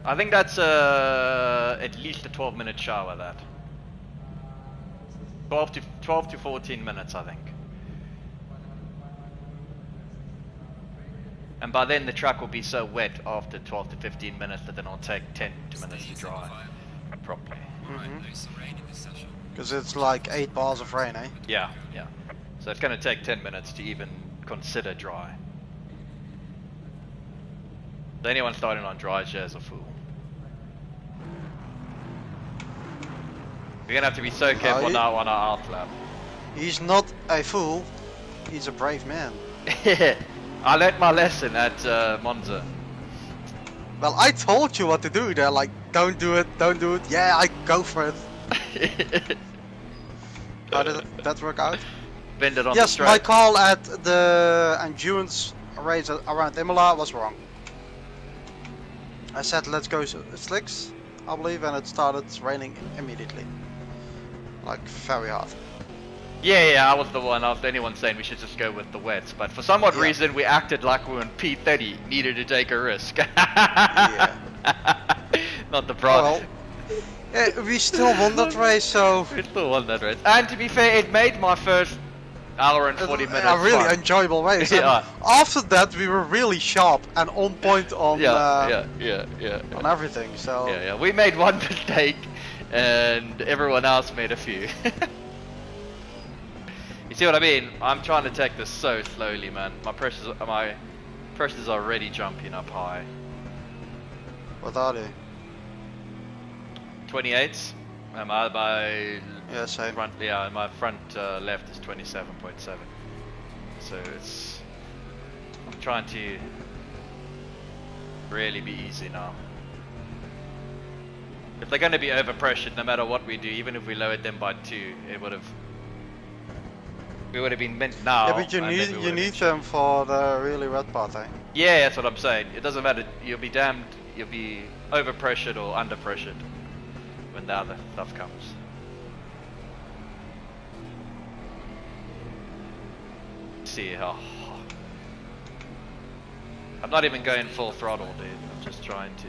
I think that's at least a 12-minute shower. That 12 to 14 minutes, I think. And by then the track will be so wet after 12 to 15 minutes that then it'll take 10 minutes to dry properly. Because it's like 8 bars of rain, eh? Yeah. So it's going to take 10 minutes to even consider dry. So anyone starting on dry is a fool. We're going to have to be so careful now on our outlap. He's not a fool, he's a brave man. I learned my lesson at Monza. Well, I told you what to do there, like, don't do it. Yeah, I go for it. How did that work out? Bend it on Yes, the my straight. call at the endurance race around Imola was wrong. I said let's go slicks, I believe, and it started raining immediately. Like, very hard. Yeah, I was the only one saying we should just go with the wets, but for some odd reason we acted like we were in P30, needed to take a risk. Yeah. Not the problem. Well, we still won that race, so... We still won that race. And to be fair, it made my first hour and 40 minutes a really fun. enjoyable race. Yeah. After that, we were really sharp and on point on on everything. So yeah. We made one mistake, and everyone else made a few. You see what I mean? I'm trying to take this so slowly, man. My pressures are already jumping up high. What are they? 28s. My Yeah, same. my front left is 27.7. So I'm trying to really be easy now. If they're going to be overpressured, no matter what we do, even if we lowered them by 2, we We would have been mint now. Yeah, but you and then we need would you have need been them for the really red part, eh? Yeah, that's what I'm saying. It doesn't matter. You'll be damned. You'll be over pressured or under pressured when the other stuff comes. Let's see how. I'm not even going full throttle, dude. I'm just trying to.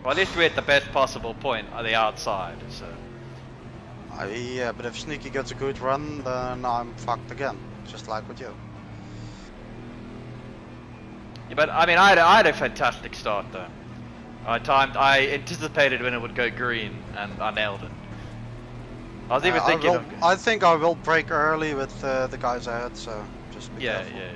Well, at least we're at the best possible point on the outside, so. Yeah, but if Sneaky gets a good run, then I'm fucked again. Just like with you. Yeah, but I mean, I had a fantastic start though. I anticipated when it would go green, and I nailed it. I was even thinking of. I think I will break early with the guys ahead, so just be Yeah, careful. yeah.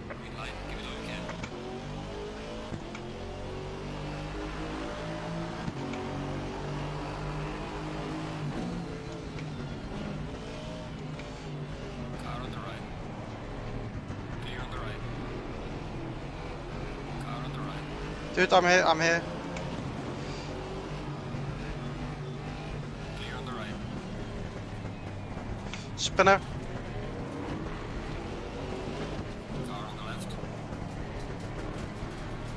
Green light, give it all you can. Car on the right. Clear on the right. Car on the right. Dude, I'm here. I'm here. Clear on the right. Spinner. Car on the left.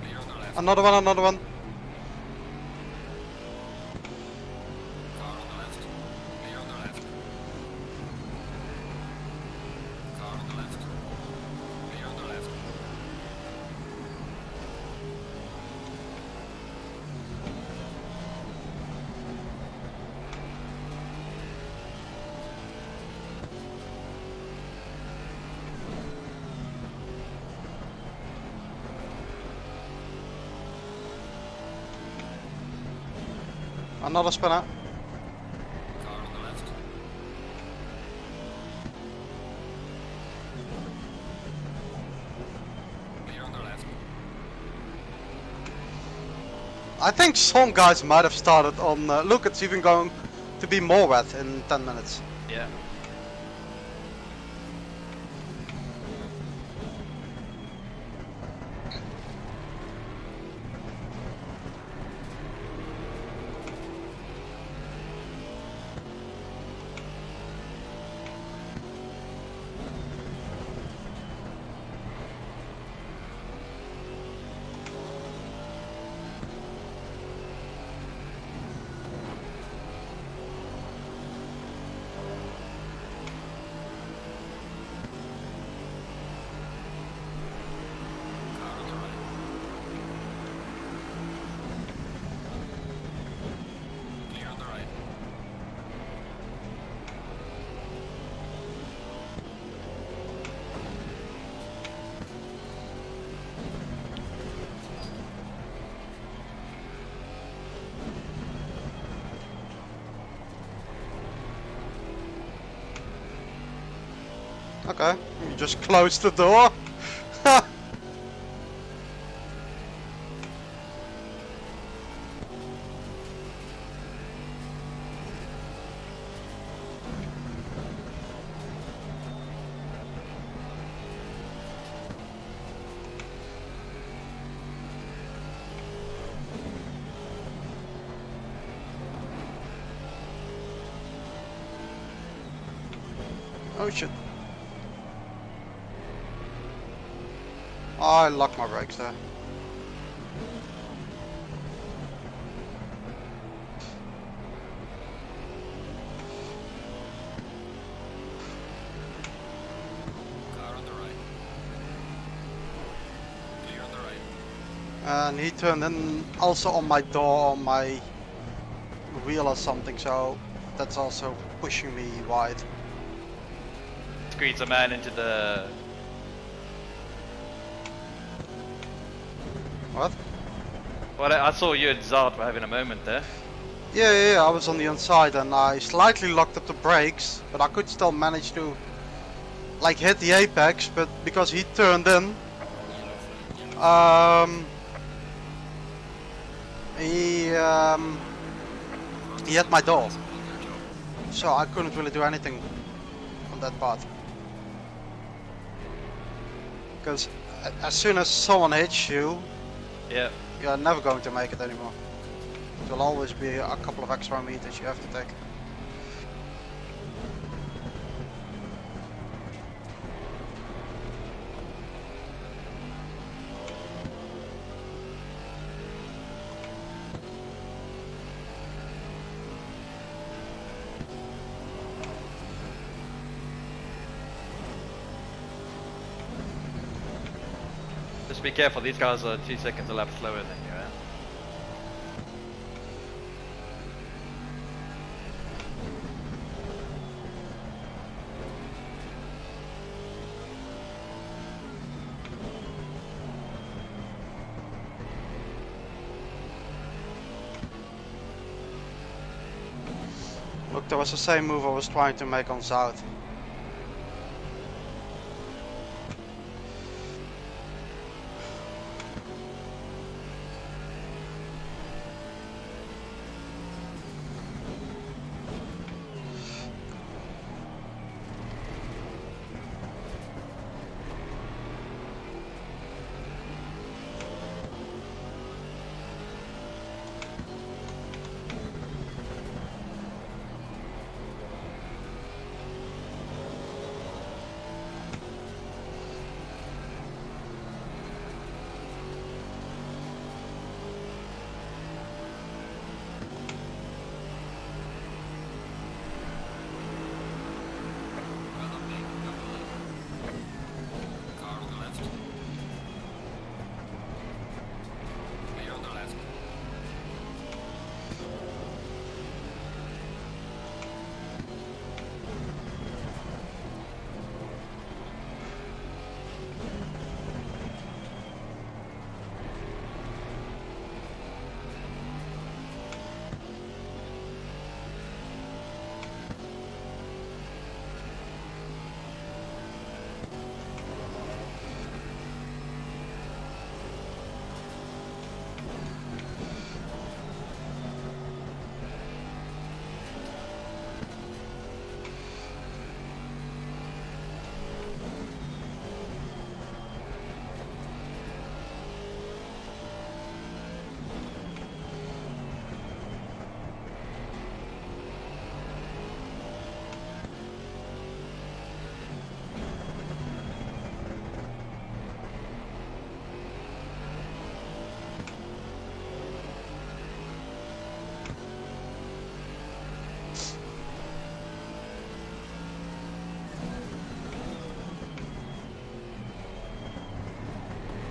Clear on the left. Another one. Another one. Car on the left. Clear on the left. Car on the left. Clear on the left. Another spinner. Car on the left. Clear on the left. I think some guys might have started on. Look, it's even going to be more wet in 10 minutes. Yeah. Car on the right. Clear on the right. Okay, you just closed the door. Oh shit. I locked my brakes there. Car on the right. Clear on the right. And he turned in also on my door, on my wheel or something, so that's also pushing me wide. Squeeze a man into the. Well, I saw you and Zart were having a moment there. Yeah, I was on the inside and I slightly locked up the brakes, but I could still manage to like hit the apex, but because he turned in, he hit my door, so I couldn't really do anything on that part. Because as soon as someone hits you, Yeah. you're never going to make it anymore. There'll always be a couple of extra meters you have to take. Just be careful, these guys are 2 seconds a lap slower than you, eh? Look, there was the same move I was trying to make on South.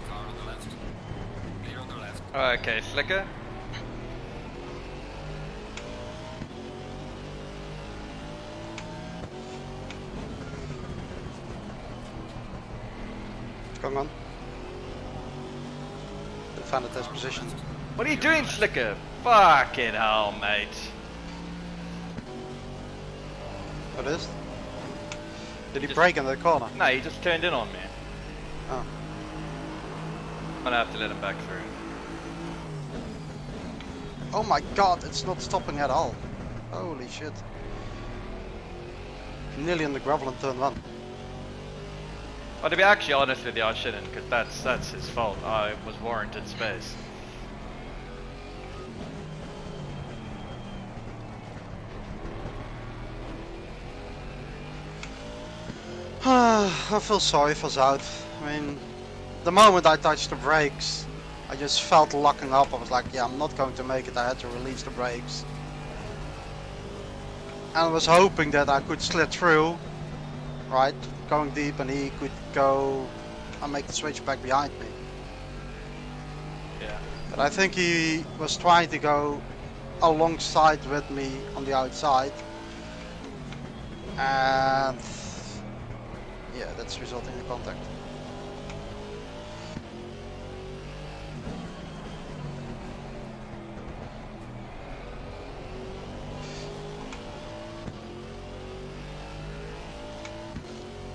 Car on the left. Clear on the left. Car on the left. Clear on the left. Okay, Slicker. Going on. Defended his position. What are you doing, Slicker? Fucking hell, mate. What is? Did he Just- brake in the corner? No, he just turned in on me. Oh. I'm gonna have to let him back through. Oh my god, it's not stopping at all. Holy shit. Nearly in the gravel in turn 1. Well, to be actually honest with you, I shouldn't, because that's his fault. I was warranted space. I feel sorry for Zout. I mean, the moment I touched the brakes, I just felt locking up. I was like, yeah, I'm not going to make it. I had to release the brakes. And I was hoping that I could slid through, right, going deep, and he could go and make the switch back behind me. Yeah. But I think he was trying to go alongside with me on the outside. And yeah, that's resulting in contact.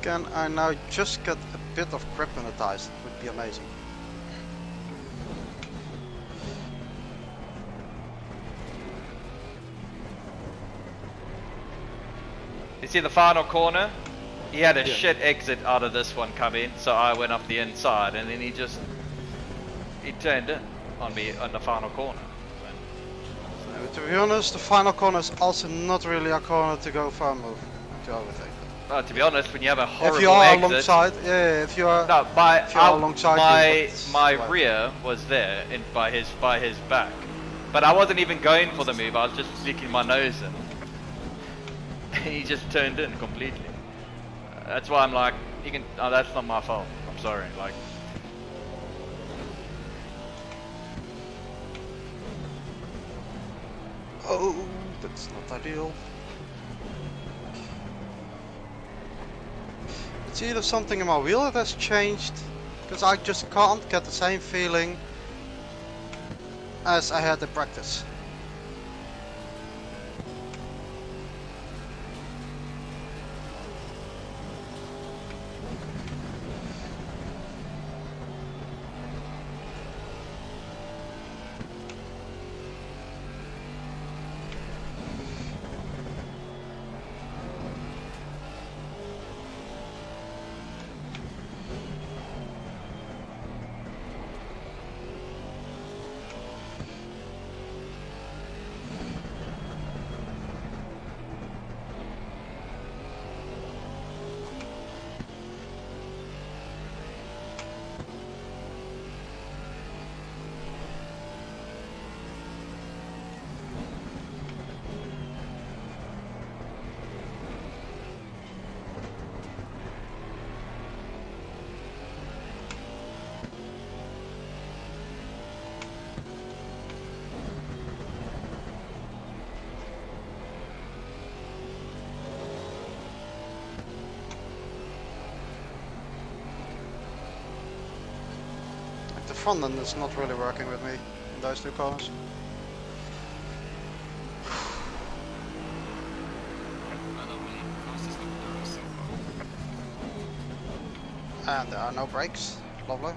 Can I now just get a bit of grip in the tires? It would be amazing. You see the final corner? He had a Yeah. shit exit out of this one come in, so I went off the inside, and then he turned in on me on the final corner. To be honest, the final corner is also not really a corner to go for a move, to overtake. Well, to be honest, when you have a horrible If you are exit, alongside, yeah, if you are, no, if you are alongside, my right. rear was there by his back, but I wasn't even going for the move. I was just flicking my nose in. He just turned in completely. That's why I'm like, you can. Oh, that's not my fault. I'm sorry. Like. Oh, that's not ideal. It's either something in my wheel that has changed, because I just can't get the same feeling as I had in practice. The front end is not really working with me in those two corners. And there are no brakes. Lovely.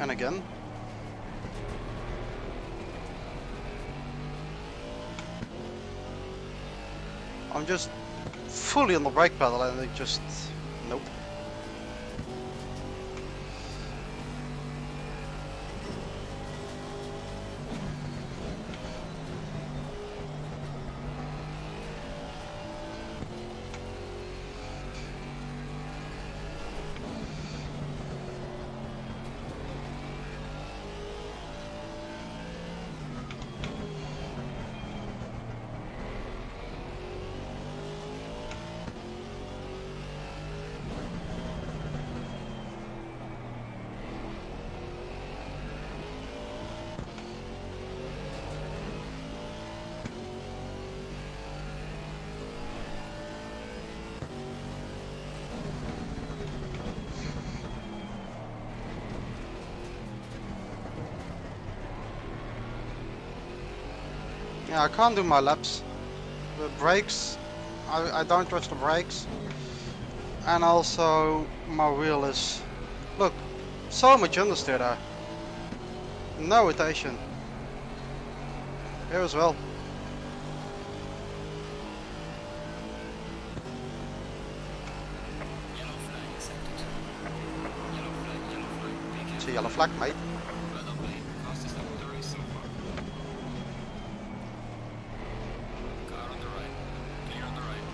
And again. I'm just fully on the brake pedal and it just... nope. Yeah, I can't do my laps. The brakes, I don't trust the brakes. And also my wheel is, look, so much understeer there. No rotation. Here as well. Yellow flag accepted. Yellow flag, It's a yellow flag, mate. red on blade, fastest laboratory so far. Car on the right, clear on the right.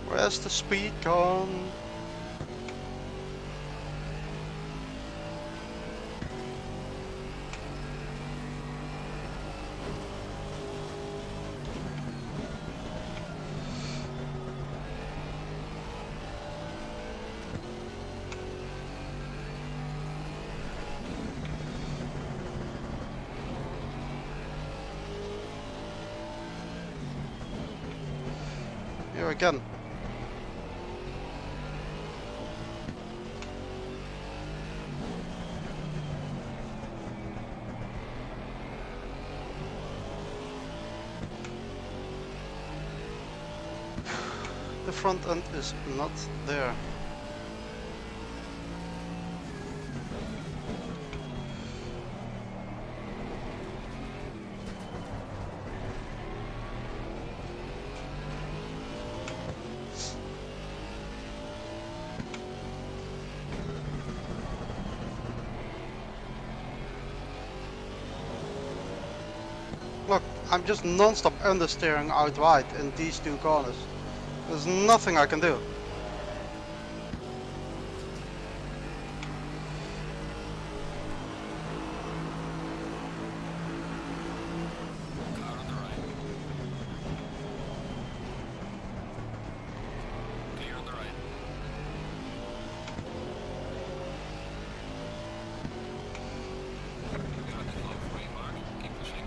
Where's the speed gone? Here again. The front end is not there. Look, I'm just non-stop understeering outright in these two corners. There's nothing I can do. Car on the right. Clear on the right. You're on the clock for you, Mark. Keep pushing.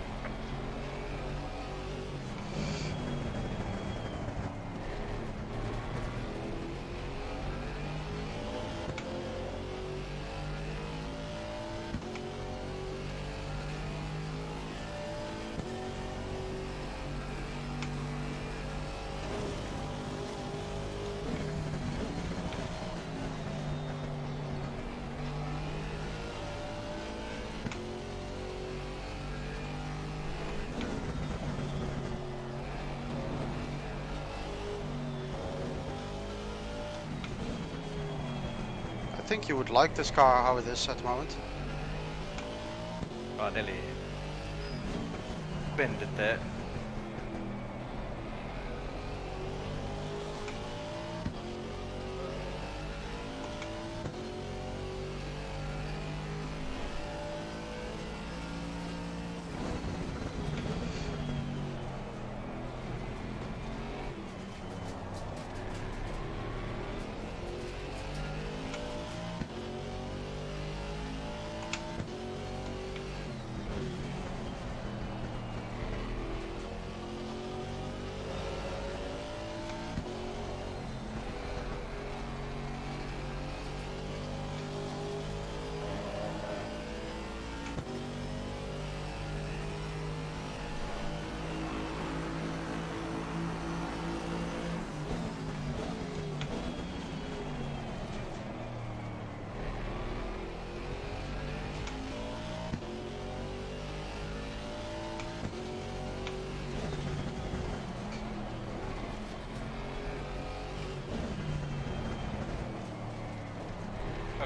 I think you would like this car how it is at the moment. Oh, nearly bend it there.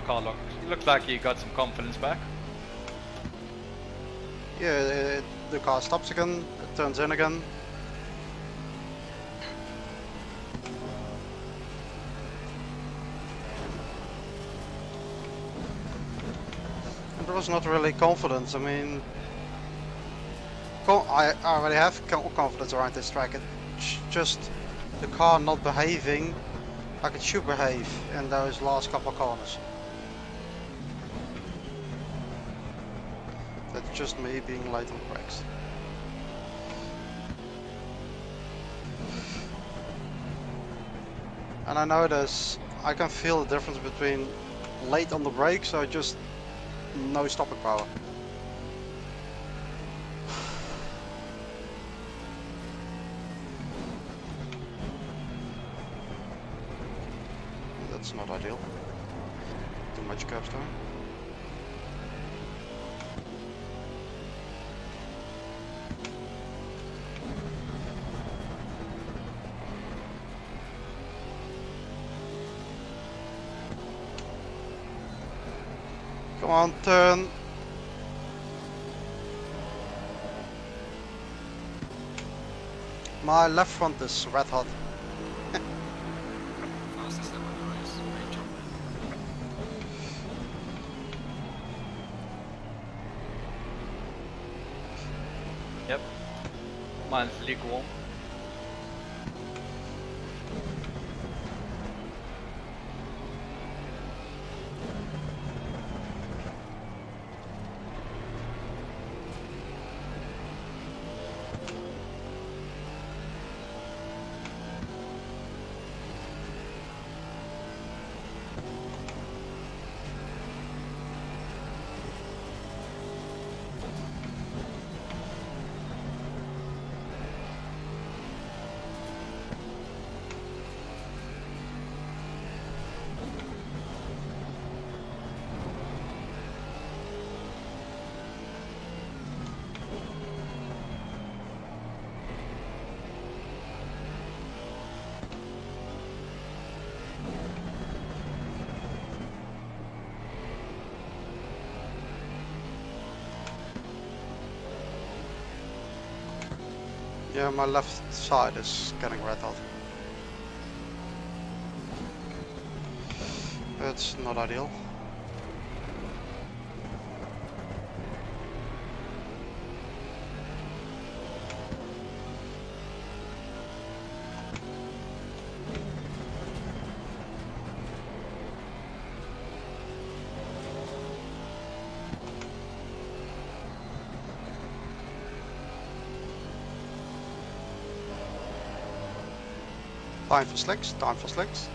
Car looks like you got some confidence back. Yeah, the car stops again, it turns in again. And there was not really confidence. I mean, I already have confidence around this track. It's just the car not behaving like it should behave in those last couple of corners. That's just me being late on the brakes. And I know this, I can feel the difference between late on the brakes or just no stopping power. That's not ideal. Too much curb stone. Come on, turn. My left front is red hot. Fastest lap of the race. Great job, man. Yep. Mine's lukewarm. Yeah, my left side is getting red hot. It's not ideal. Time for slicks, time for slicks.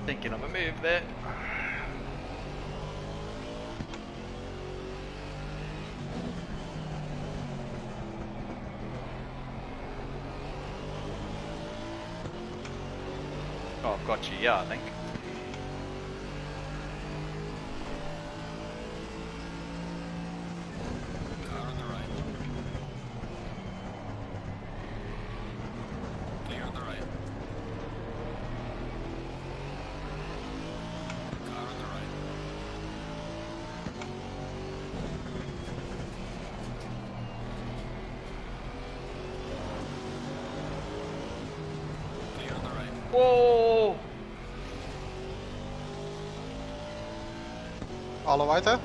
Thinking of a move there. Oh, I've got you, yeah, I think. Car on the right. Clear on the right. Car on the right. Clear on the right. Whoa! Alle weiter?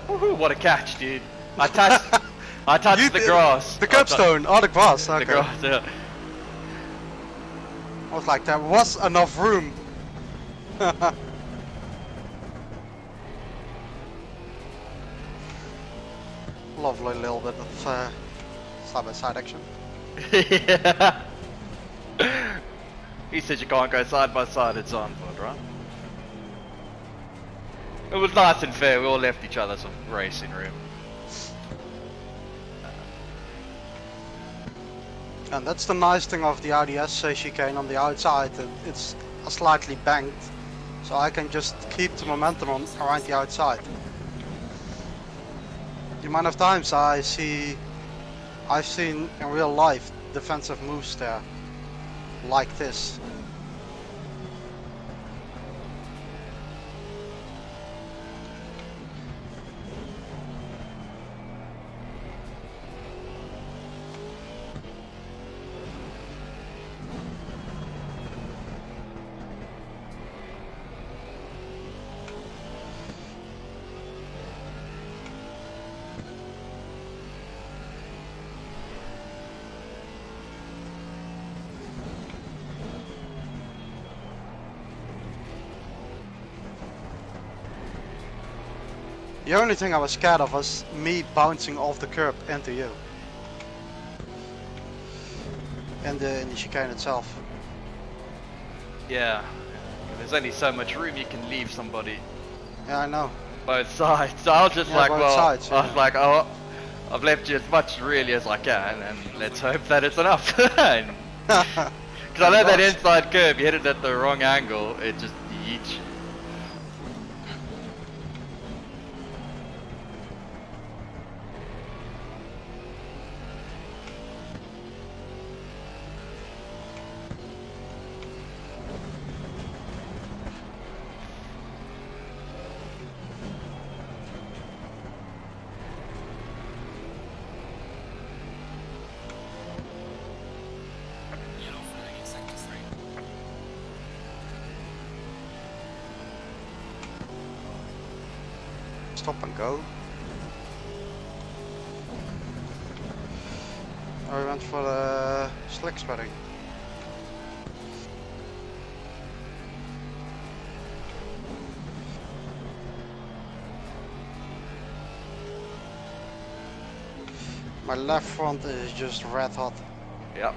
Woohoo, what a catch, dude. I touched the grass. The curbstone, oh the grass, okay. The grass, yeah. I was like, there was enough room. Lovely little bit of side-by-side action. Yeah. He said you can't go side by side at Zandvoort, right? It was nice and fair, we all left each other some racing room. And that's the nice thing of the Audi S chicane on the outside, that it's slightly banked, so I can just keep the momentum on around the outside. The amount of times I've seen in real life defensive moves there, like this. The only thing I was scared of was me bouncing off the curb into you. In the chicane itself. Yeah. There's only so much room you can leave somebody. Yeah, I know. Both sides. So I was just like, both well, sides, I was like, oh, I've left you as much really as I can, and let's hope that it's enough. Because I know that inside curve, you hit it at the wrong angle, it just yeets. Yellow flag in sector 3. Stop and go. I went for the slick spreading. My left front is just red hot. Yep.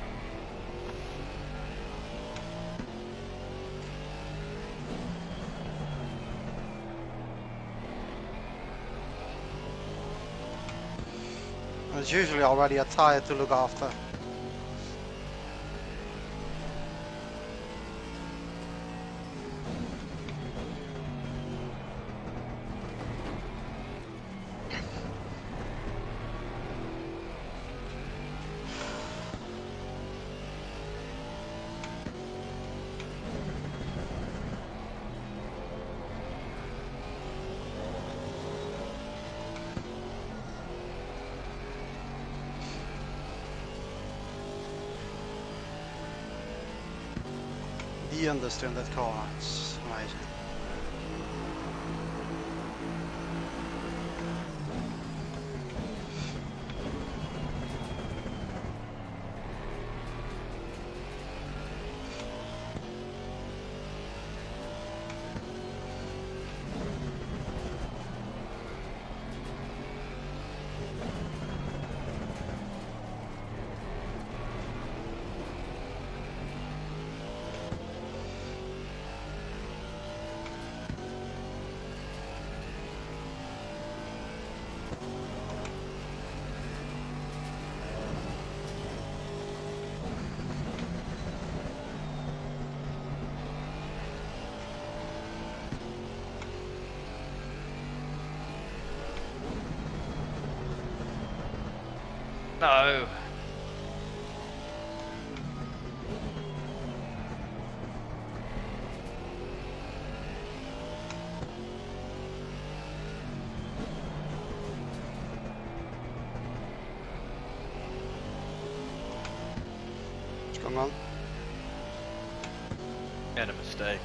It's usually already a tire to look after. The understeer in that corner, it's amazing. No. What's going on? And a mistake.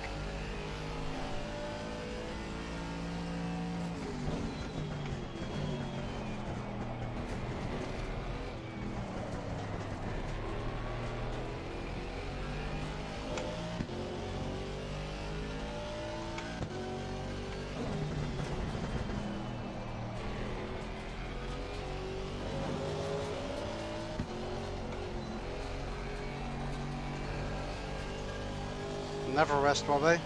Never rest, Robbie.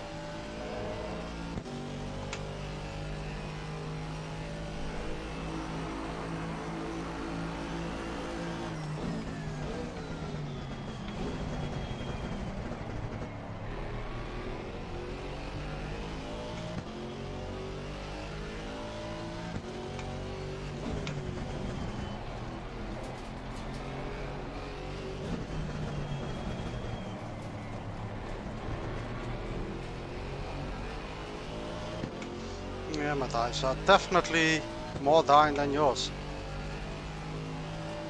Yeah, my tires are definitely more dying than yours.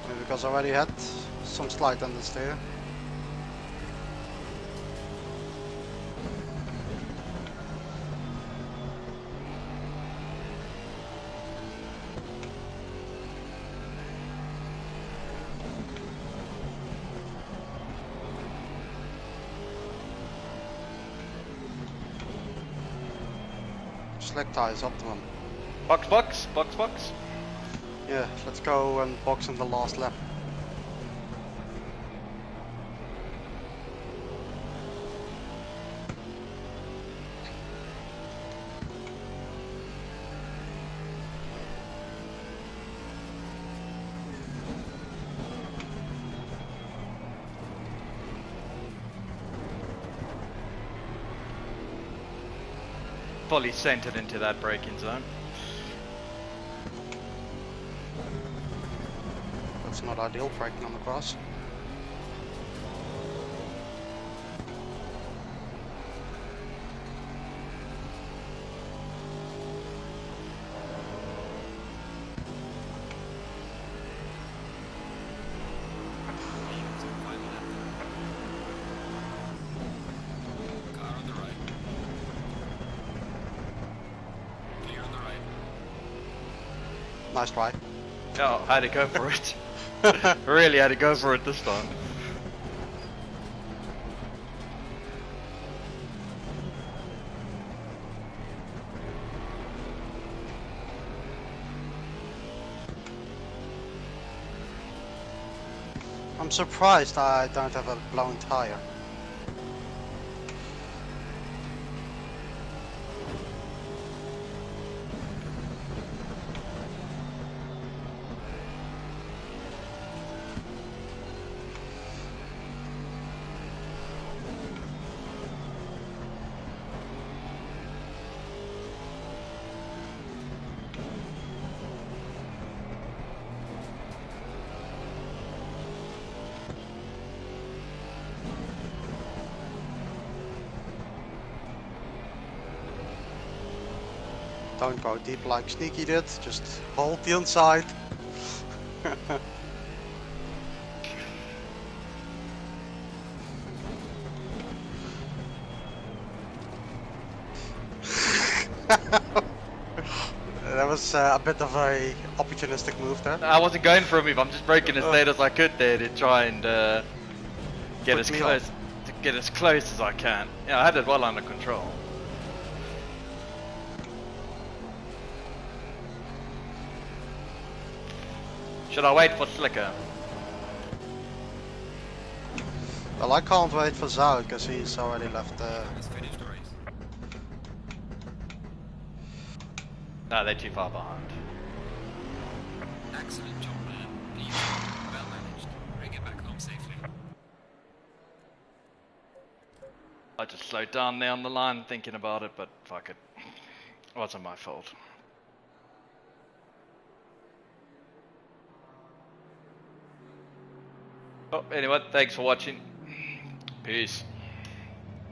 Maybe because I already had some slight understeer. Slick tires optimum. Box, box, box, box. Yeah, let's go and box in the last lap. Fully centered into that braking zone. That's not ideal braking on the grass. Car on the right. Clear on the right. Nice try. Oh, I had to go for it. Really had to go for it this time. surprised I don't have a blown tire. Don't go deep like Sneaky did, just hold the inside. That was a bit of a opportunistic move there. I wasn't going for a move. I'm just braking as late as I could there to try and get Put as me close as I can. Yeah, I had it well under control. Should I wait for Slicker? Well, I can't wait for Zhao because he's already left. Let's finish the race. No, they're too far behind. Excellent job, man. Easy. Well managed. Bring it back home safely. I just slowed down there on the line thinking about it, but fuck it. It wasn't my fault. Oh, anyway, thanks for watching. Peace.